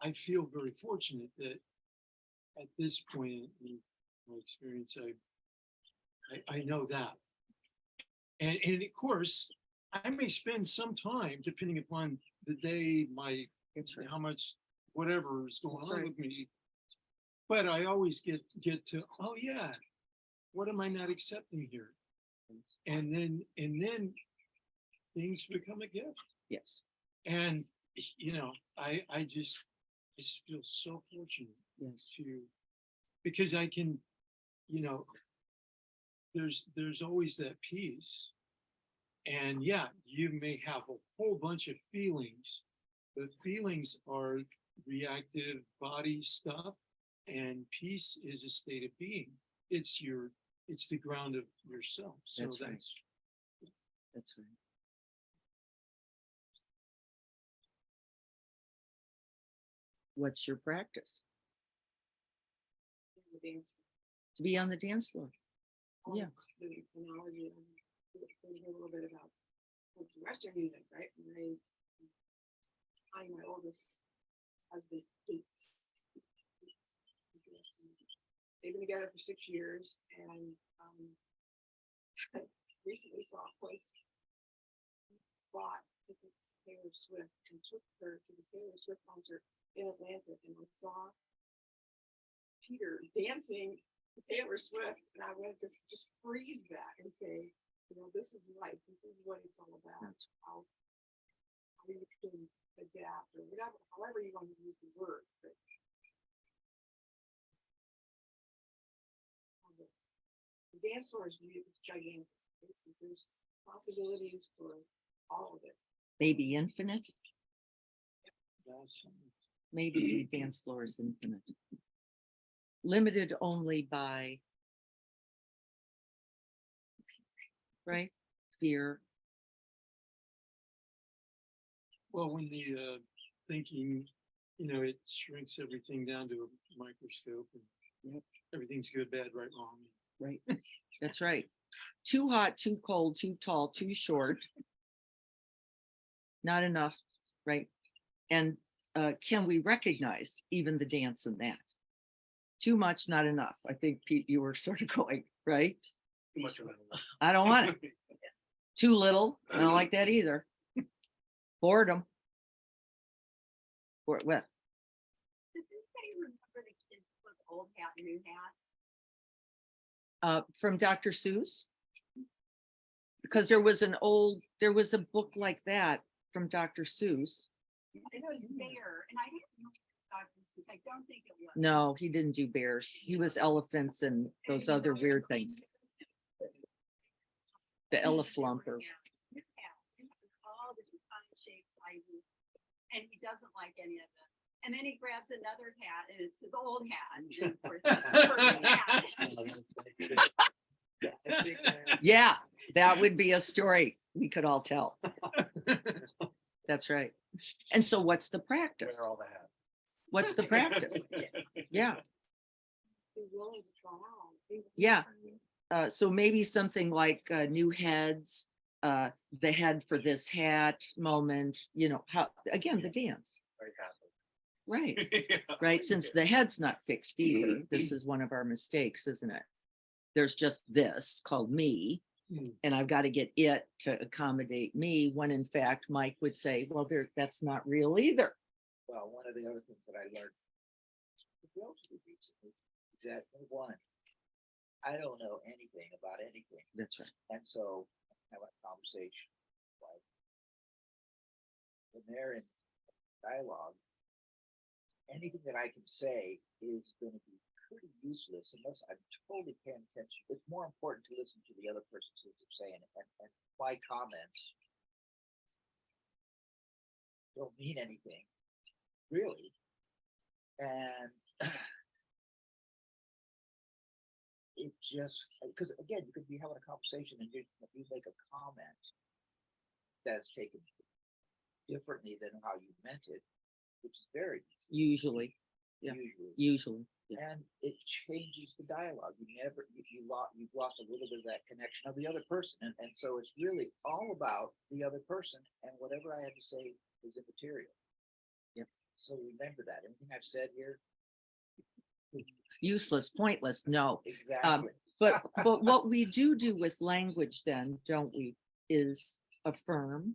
I feel very fortunate that at this point in my experience, I know that. And of course, I may spend some time, depending upon the day, That's right. how much, whatever is going That's on right. with me. But I always get to, oh yeah, what am I not accepting here? And then things become a gift. Yes, And, you know, I just feel so fortunate yes. because I can, you know, there's always that peace. And yeah, you may have a whole bunch of feelings, but feelings are reactive body stuff, and peace is a state of being. It's the ground of yourself. So That's right. That's right. What's your practice? To be on the dance floor. Yeah. The analogy, a little bit about Western music, right? My oldest husband hates. They've been together for 6 years, and I recently saw a place bought tickets to Taylor Swift and took her to the Taylor Swift concert in Atlanta, and I saw Peter dancing to Taylor Swift, and I wanted to just freeze that and say, you know, this is life. This is what it's all about. How you can adapt or whatever, however you want to use the word. But the dance floor is really, it's gigantic. There's possibilities for all of it. Maybe infinite. Yes. Maybe the dance floor is infinite. Limited only by, right? Fear. Well, when the thinking, you know, it shrinks everything down to a microscope and Yep. everything's good, bad, right, wrong. Right. That's right. Too hot, too cold, too tall, too short. Not enough, right? And can we recognize even the dance in that? Too much, not enough. I think, Pete, you were sort of going, right? Too much of it. I don't want it. Too little. I don't like that either. Boredom. What? Does anybody remember the kids with old hat, new hat? From Dr. Seuss? Because there was a book like that from Dr. Seuss. It was there, and I didn't know Dr. Seuss. I don't think it was. No, he didn't do bears. He was elephants and those other weird things. The Eleflump or All the different shapes, sizes, and he doesn't like any of them. And then he grabs another hat, and it's his old hat. And of course, it's the perfect hat. yeah, that would be a story we could all tell. That's right. And so what's the practice? Wear all the hats. What's the practice? Yeah. Be willing to try out. Yeah. So maybe something like new heads, the head for this hat moment, you know, how, again, the dance. Very Catholic. Right, Yeah. right. Since the head's not fixed either, this is one of our mistakes, isn't it? There's just this called me, Hmm. and I've got to get it to accommodate me, when in fact Mike would say, well, that's not real either. Well, one of the other things that I learned relatively recently is that, one, I don't know anything about anything. That's right. And so having a conversation, like when they're in dialogue, anything that I can say is going to be pretty useless unless I'm totally paying attention. It's more important to listen to the other person's things they're saying, and my comments don't mean anything, really. And it just, because again, you could be having a conversation and you make a comment that's taken differently than how you meant it, which is very Usually, yeah. usually. yeah. And it changes the dialogue. You've lost a little bit of that connection of the other person. And so it's really all about the other person, and whatever I have to say is immaterial. Yep. So remember that. Everything I've said here, Useless, pointless, no. exactly. But what we do with language then, don't we, is affirm,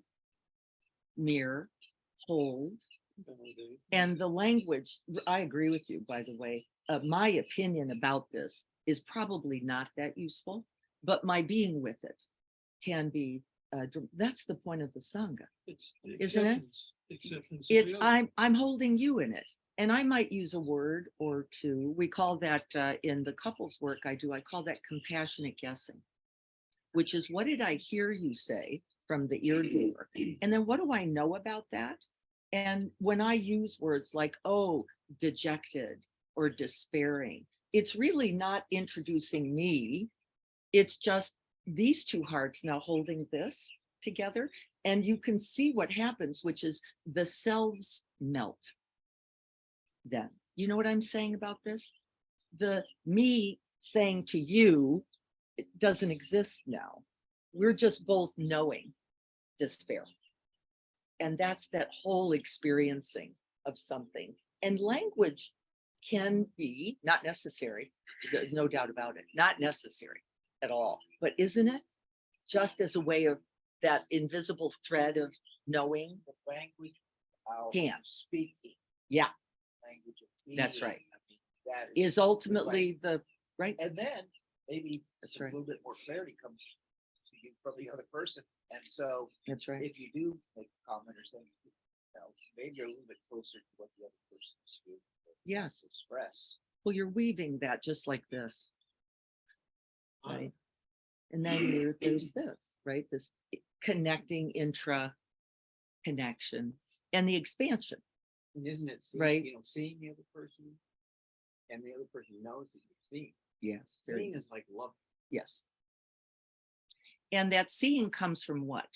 mirror, hold. And the language, I agree with you, by the way, my opinion about this is probably not that useful, but my being with it can be, that's the point of the Sangha. It's Isn't it? Acceptance. of It's, the other. I'm holding you in it. And I might use a word or two. We call that in the couples work I do, I call that compassionate guessing, which is, what did I hear you say from the eargiver? And then what do I know about that? And when I use words like, oh, dejected or despairing, it's really not introducing me. It's just these two hearts now holding this together. And you can see what happens, which is the selves melt. Then, you know what I'm saying about this? The me saying to you, it doesn't exist now. We're just both knowing despair. And that's that whole experiencing of something. And language can be not necessary, there's no doubt about it, not necessary at all. But isn't it just as a way of that invisible thread of knowing? The language of Can. speaking. Yeah. Language of That's being, right. I mean, that Is ultimately the right. and then maybe That's a right. little bit more clarity comes to you from the other person. And so That's right. if you do make a comment or something, you know, maybe you're a little bit closer to what the other person is feeling or Yes. wants to express. Well, you're weaving that just like this, Uh, right? And then there's this, right? This connecting intra connection and the expansion. And isn't it, Right. you know, seeing the other person and the other person knows that you're seeing. Yes. Seeing is like love. Yes. And that seeing comes from what?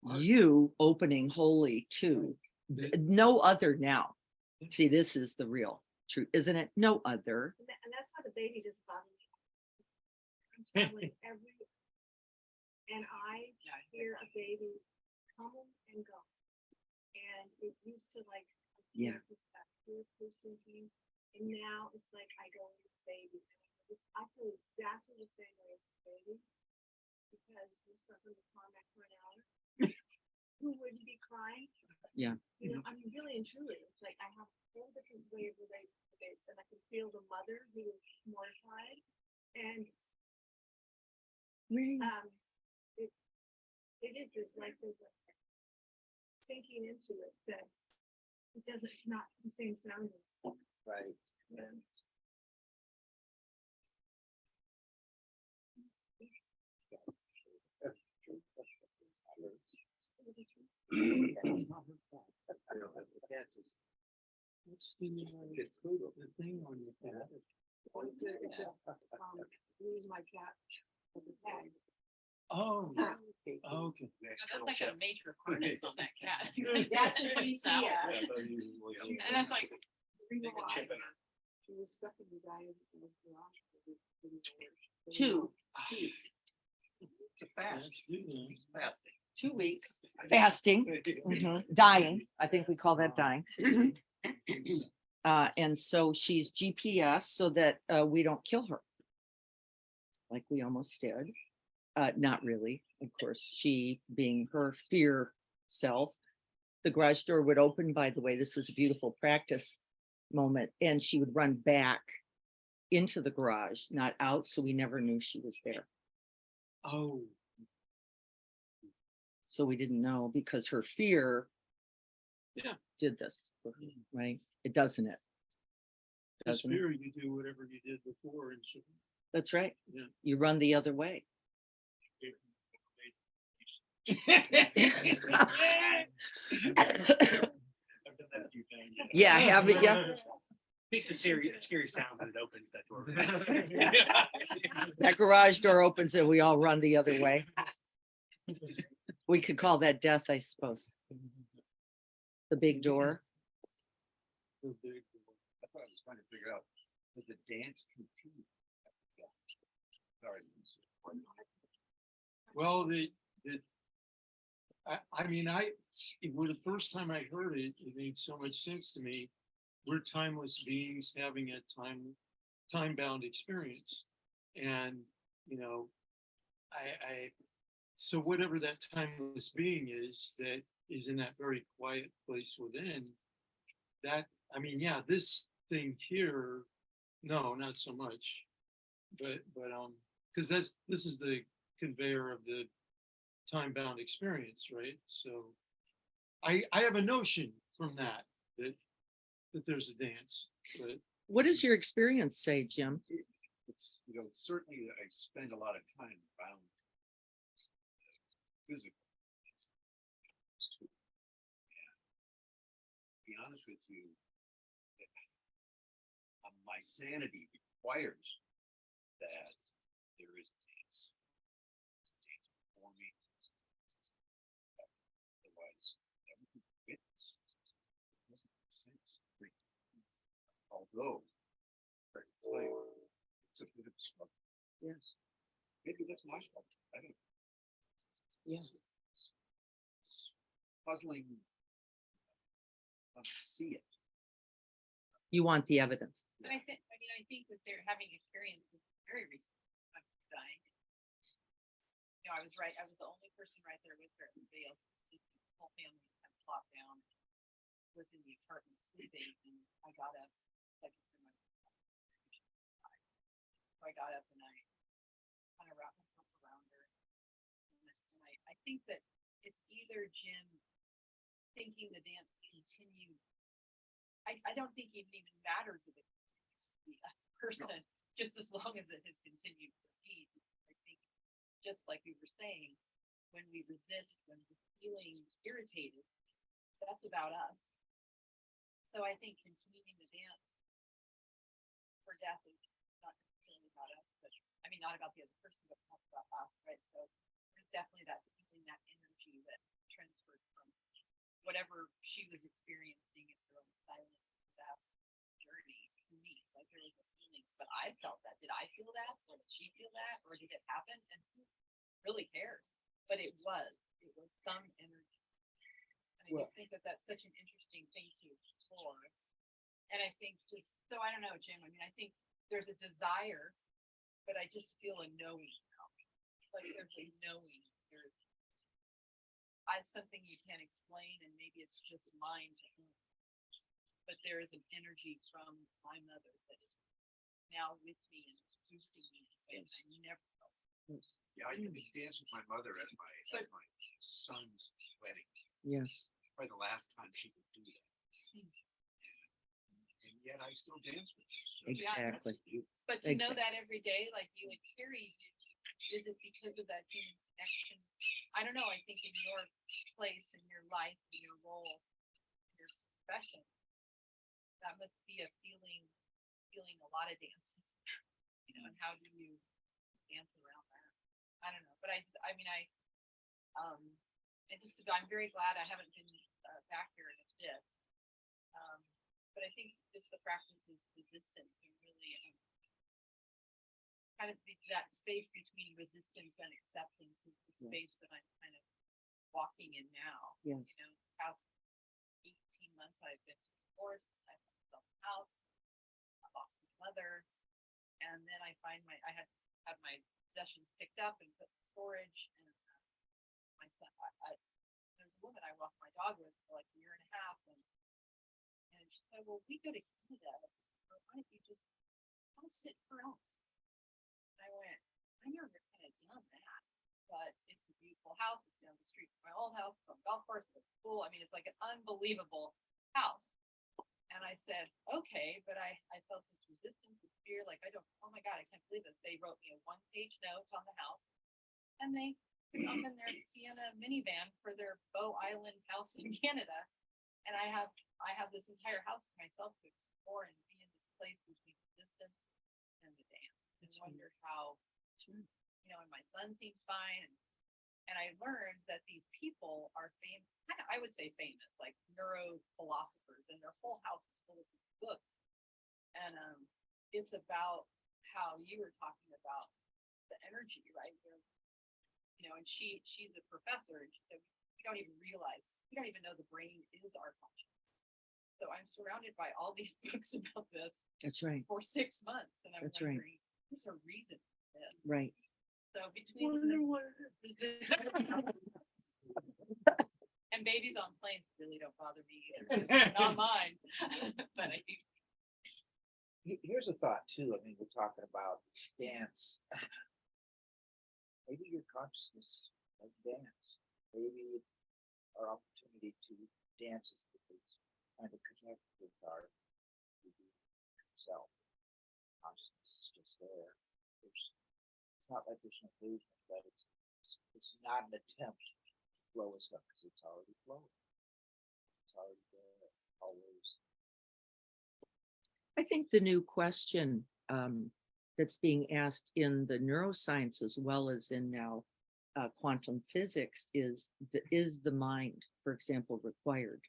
Art. You opening wholly to no other now. See, this is the real truth, isn't it? No other. And that's how the baby does bother me. I'm traveling and I hear a baby coming and go. And it used to like, Yeah. that fear thinking, and now it's like I go with the baby. I feel exactly the same way as the baby, because we're suffering the karmic renown. Who wouldn't be crying? Yeah. You know, I mean, really and truly, it's like I have a whole different way of relating to this, and I can feel the mother who is mortified, and it is, there's like, there's a sinking into it that it doesn't, it's not the same sounding. Right. Yeah. It's not her fault. You know, the cat just gets food over The thing on your cat. Lose my cat with the tag. Oh, it. okay. External That's like ship. a major harness on that cat. That's what you see, Saddle. yeah. Yeah, but usually, And that's like, Take a chip in her. was stuck in the guy in the garage. For the years. Two. It's a fast. Fasting. 2 weeks fasting, dying. I think we call that dying. And so she's GPS so that we don't kill her. Like we almost did. Not really, of course, she being her fear self. The garage door would open, by the way, this is a beautiful practice moment, and she would run back into the garage, not out, so we never knew she was there. Oh, So we didn't know because her fear Yeah. did this, right? It doesn't it? the Doesn't it? spirit, you do whatever you did before and so. That's right. Yeah. You run the other way. Yeah, haven't you? Makes a scary sound when it opens that door. That garage door opens and we all run the other way. We could call that death, I suppose. The big door. The big- That's what I was trying to figure out. Does the dance continue? Sorry. Well, I mean, it was the first time I heard it, it made so much sense to me. We're timeless beings having a time-bound experience. And, you know, so whatever that timeless being is that is in that very quiet place within, that, I mean, yeah, this thing here, no, not so much. But, because this is the conveyor of the time-bound experience, right? So I have a notion from that there's a dance, but What does your experience say, Jim? It's, you know, certainly I spend a lot of time bound physically. To be honest with you, my sanity requires that there is dance for me. Otherwise, everything fits. It doesn't make sense. Although, I can tell you, it's a bit of a struggle. Yes. Maybe that's my struggle. I don't know. Yeah. It's puzzling. To see it. You want the evidence. And I think that they're having experiences very recently. I'm dying. You know, I was the only person right there with her. Everybody else, the whole family kind of plopped down, was in the apartment sleeping, and I got up, like, so I got up and I kind of wrapped myself around her. And I think that it's either Jim thinking the dance continued. I don't think it even matters if it continues to be a person, just as long as it has continued to repeat. I think, just like we were saying, when we resist, when we're feeling irritated, that's about us. So I think continuing the dance for death is not necessarily about us, but I mean, not about the other person, but not about us, right? So there's definitely that feeling, that energy that transferred from whatever she was experiencing in her own silence, that journey to me. Like there was a feeling, but I felt that. Did I feel that? Or did she feel that? Or did it happen? And who really cares? But it was some energy. And I just think that that's such an interesting thing to explore. And I think so I don't know, Jim, I mean, I think there's a desire, but I just feel a knowing now. Like there's a knowing, something you can't explain, and maybe it's just mine to him. But there is an energy from my mother that is now with me and boosting me in ways I never felt. Yeah, I used to dance with my mother at my son's wedding. Yes. Probably the last time she could do that. And yet I still dance with her. So Exactly. But to know Exactly. that every day, like you and Carrie, is it because of that human connection? I don't know. I think in your place, in your life, in your role, in your profession, that must be a feeling a lot of dances, you know, and how do you dance around that? I don't know, but I'm very glad I haven't been back here in a bit. But I think it's the practice of resistance and really kind of that space between resistance and acceptance is the Yeah. space that I'm kind of walking in now. Yes. You know, past 18 months I've been divorced, I've lost my house, I lost my mother, and then I had my possessions picked up and put in storage, and my son, there's a woman I walked my dog with for like a year and a half, and she said, well, we go to Canada, so why don't you just come sit for us? And I went, I never kind of done that, but it's a beautiful house. It's down the street from my old house. It's on a golf course. It's cool. I mean, it's like an unbelievable house. And I said, okay, but I felt this resistance, this fear, like oh my God, I can't believe this. They wrote me a 1-page note on the house, and they took up in their Sienna minivan for their Bow Island house in Canada. And I have this entire house to myself to explore and be in this place between resistance and the dance. And wonder how, and my son seems fine. And I learned that these people are famous, I would say famous, like neuro philosophers, and their whole house is full of these books. And it's about how you were talking about the energy, right? And she's a professor, and she said, we don't even realize, we don't even know the brain is our consciousness. So I'm surrounded by all these books about this That's right. for 6 months, and I'm That's right. wondering, there's a reason for this. Right. So between and babies on planes really don't bother me either. Not mine. But I think Here's a thought too. I mean, we're talking about dance. Maybe your consciousness of dance. Maybe our opportunity to dance is kind of connect with our self. Consciousness is just there. It's not like there's no movement, but it's not an attempt to flow us up because it's already flowing. It's already there, always. I think the new question that's being asked in the neuroscience as well as in now quantum physics is the mind, for example, required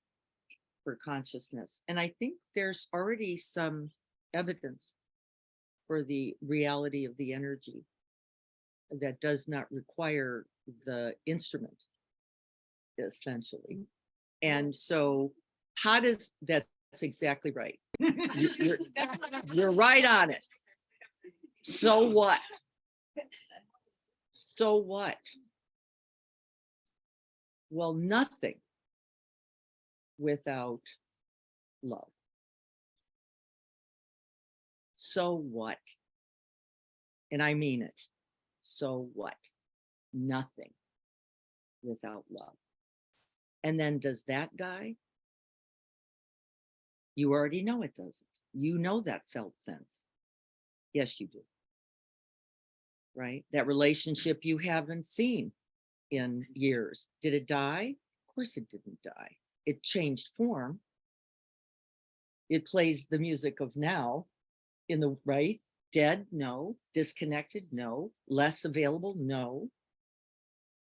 for consciousness? And I think there's already some evidence for the reality of the energy that does not require the instrument, essentially. And so how does that's exactly right. You're right on it. So what? So what? Well, nothing without love. So what? And I mean it. So what? Nothing without love. And then does that die? You already know it doesn't. You know that felt sense. Yes, you do. Right? That relationship you haven't seen in years. Did it die? Of course it didn't die. It changed form. It plays the music of now in the right. Dead? No. Disconnected? No. Less available? No.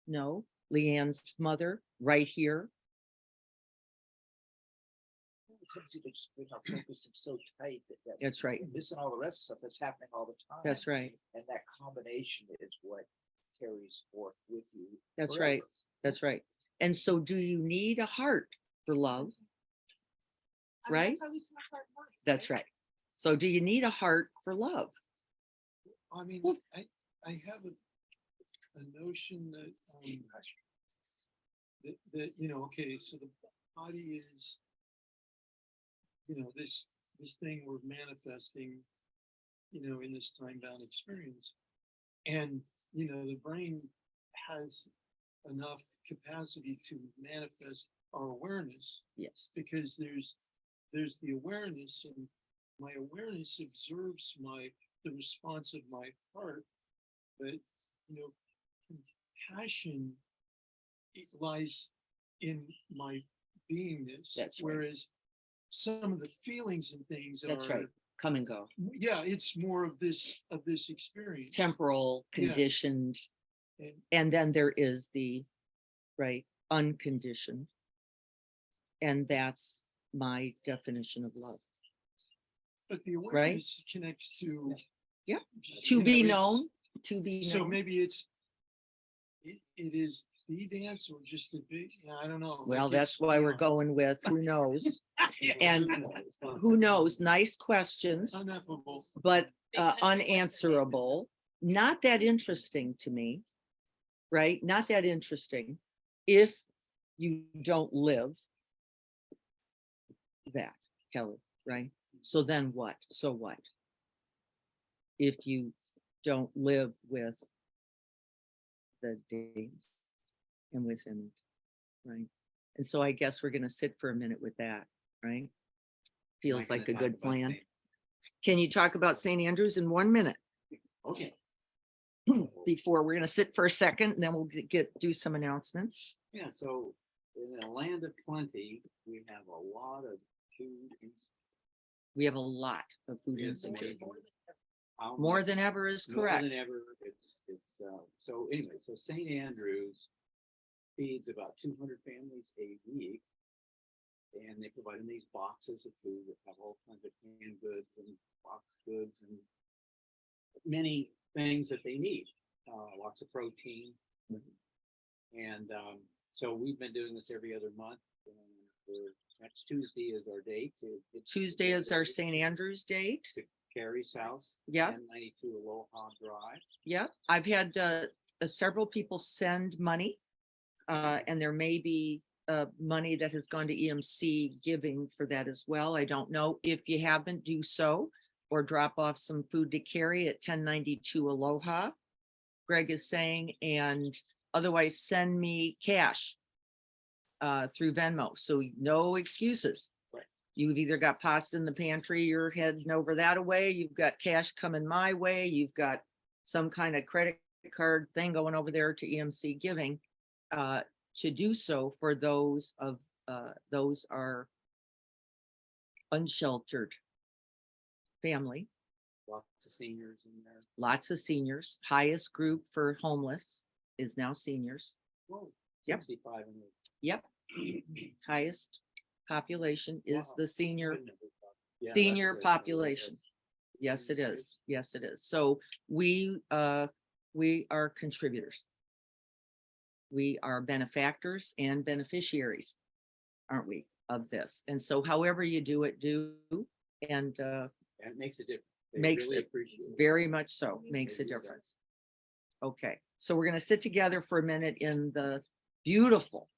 No. Leanne's mother right here. Tendency to just bring our focus so tight that That's right. this and all the rest of stuff that's happening all the time. That's right. And that combination is what carries forth with you. That's forever. right. That's right. And so do you need a heart for love? I mean, Right? That's how we talk our minds, That's right. So do you need a heart for love? I mean, Well- I have a notion that, that, okay, so the body is, this thing we're manifesting, in this time-bound experience. And, the brain has enough capacity to manifest our awareness Yes. because there's the awareness, and my awareness observes the response of my heart. But, compassion, it lies in my beingness. That's right. Whereas some of the feelings and things That's are, right. Come and go. yeah, it's more of this experience. Temporal, Yeah. conditioned. And And then there is the right unconditioned. And that's my definition of love. But the awareness connects to. Yeah. you To know, be it's- known, to be So known. maybe it is the dance or just the big, I don't know. Well, like that's it's, why you we're know, going with who knows, and It's not- who knows, nice questions, Ineffable. but Big country western unanswerable, not that interesting to me, right? Not that interesting if you don't live that, Kelly, right? So then what? So what? If you don't live with the days and within it, right? And so I guess we're gonna sit for a minute with that, right? Feels like a good plan. Can you talk about St. Andrews in 1 minute? Okay. Before, we're gonna sit for a second and then we'll do some announcements. Yeah, so in a land of plenty, we have a lot of food. We have a lot of food It's insecurity. amazing how More much- than ever is more correct. than ever, so anyway, so St. Andrews feeds about 200 families a week. And they provide them these boxes of food that have all kinds of canned goods and box goods and many things that they need, lots of protein. And so we've been doing this every other month. And next Tuesday is our date. Tuesday is our St. Andrews date. To Carrie's house. Yep. 1092 Aloha Drive. Yep, I've had several people send money. And there may be money that has gone to EMC giving for that as well. I don't know. If you haven't, do so, or drop off some food to Carrie at 1092 Aloha. Greg is saying, and otherwise send me cash through Venmo. So no excuses. Right. You've either got pasta in the pantry, you're heading over that away. You've got cash coming my way. You've got some kind of credit card thing going over there to EMC giving. To do so for those are unsheltered family, Lots of seniors in there. lots of seniors. Highest group for homeless is now seniors. Whoa. Yep. 65 and Yep. Highest population is Wow. the senior Yeah, that's senior it. population. Yes, it is. Yes, it is. So we are contributors. We are benefactors and beneficiaries, aren't we, of this? And so however you do it, and And it makes a difference. They Makes really it appreciate it. very much so, makes a It does. difference. Okay, so we're gonna sit together for a minute in the beautiful,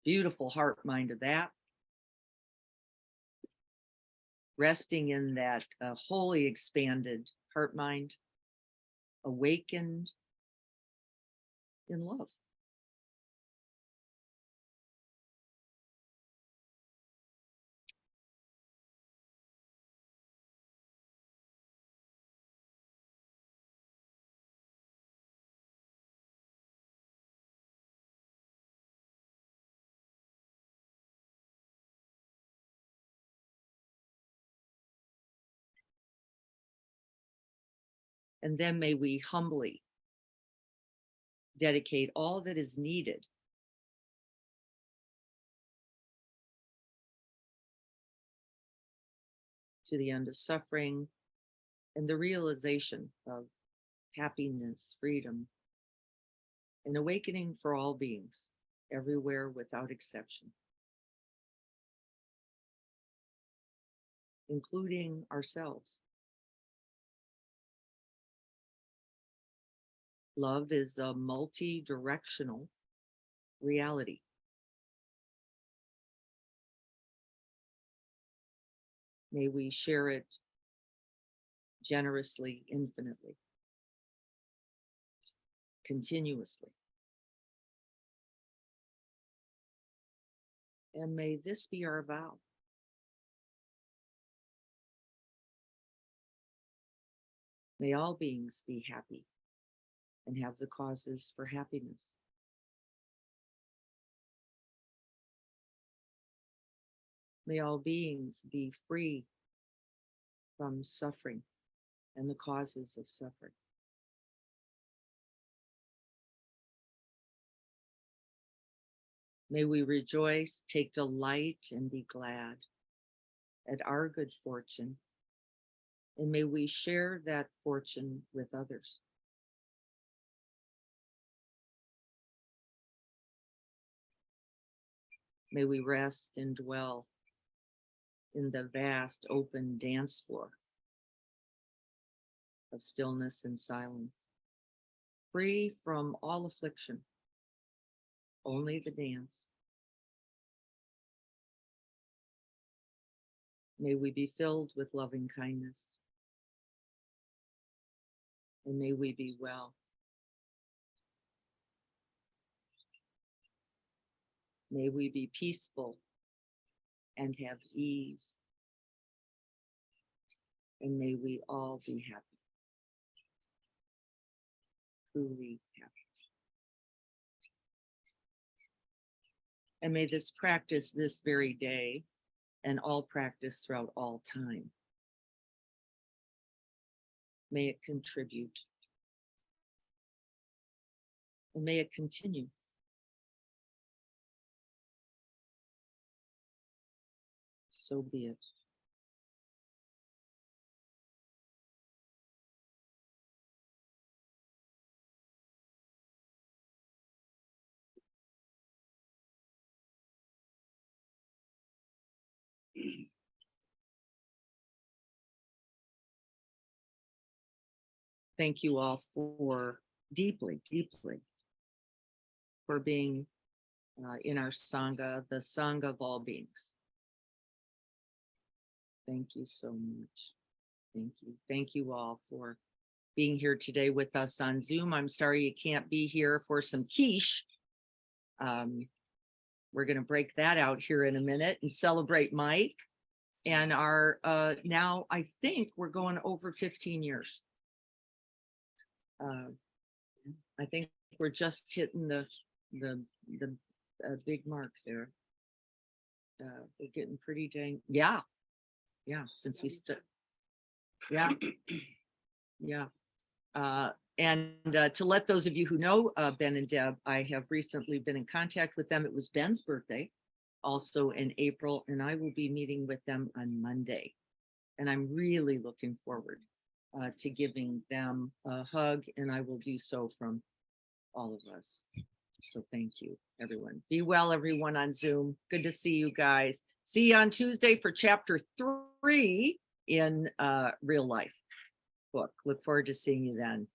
beautiful heart mind of that. Resting in that wholly expanded heart mind, awakened in love. And then may we humbly dedicate all that is needed to the end of suffering and the realization of happiness, freedom, and awakening for all beings, everywhere without exception, including ourselves. Love is a multi-directional reality. May we share it generously, infinitely, continuously. And may this be our vow. May all beings be happy and have the causes for happiness. May all beings be free from suffering and the causes of suffering. May we rejoice, take delight, and be glad at our good fortune And may we share that fortune with others. May we rest and dwell in the vast open dance floor of stillness and silence, free from all affliction, only the dance. May we be filled with loving kindness, and may we be well. May we be peaceful and have ease, and may we all be happy, truly happy. And may this practice this very day and all practice throughout all time, may it contribute, and may it continue. So be it. Thank you all for deeply for being in our Sangha, the Sangha of all beings. Thank you so much. Thank you. Thank you all for being here today with us on Zoom. I'm sorry you can't be here for some quiche. We're going to break that out here in a minute and celebrate Mike. And our now I think we're going over 15 years. I think we're just hitting the big mark there. We're getting pretty dang, yeah, since we and to let those of you who know Ben and Deb, I have recently been in contact with them. It was Ben's birthday also in April, and I will be meeting with them on Monday, and I'm really looking forward to giving them a hug, and I will do so from all of us. So thank you, everyone. Be well, everyone on Zoom. Good to see you guys. See you on Tuesday for chapter 3 in Real Life book. Look forward to seeing you then.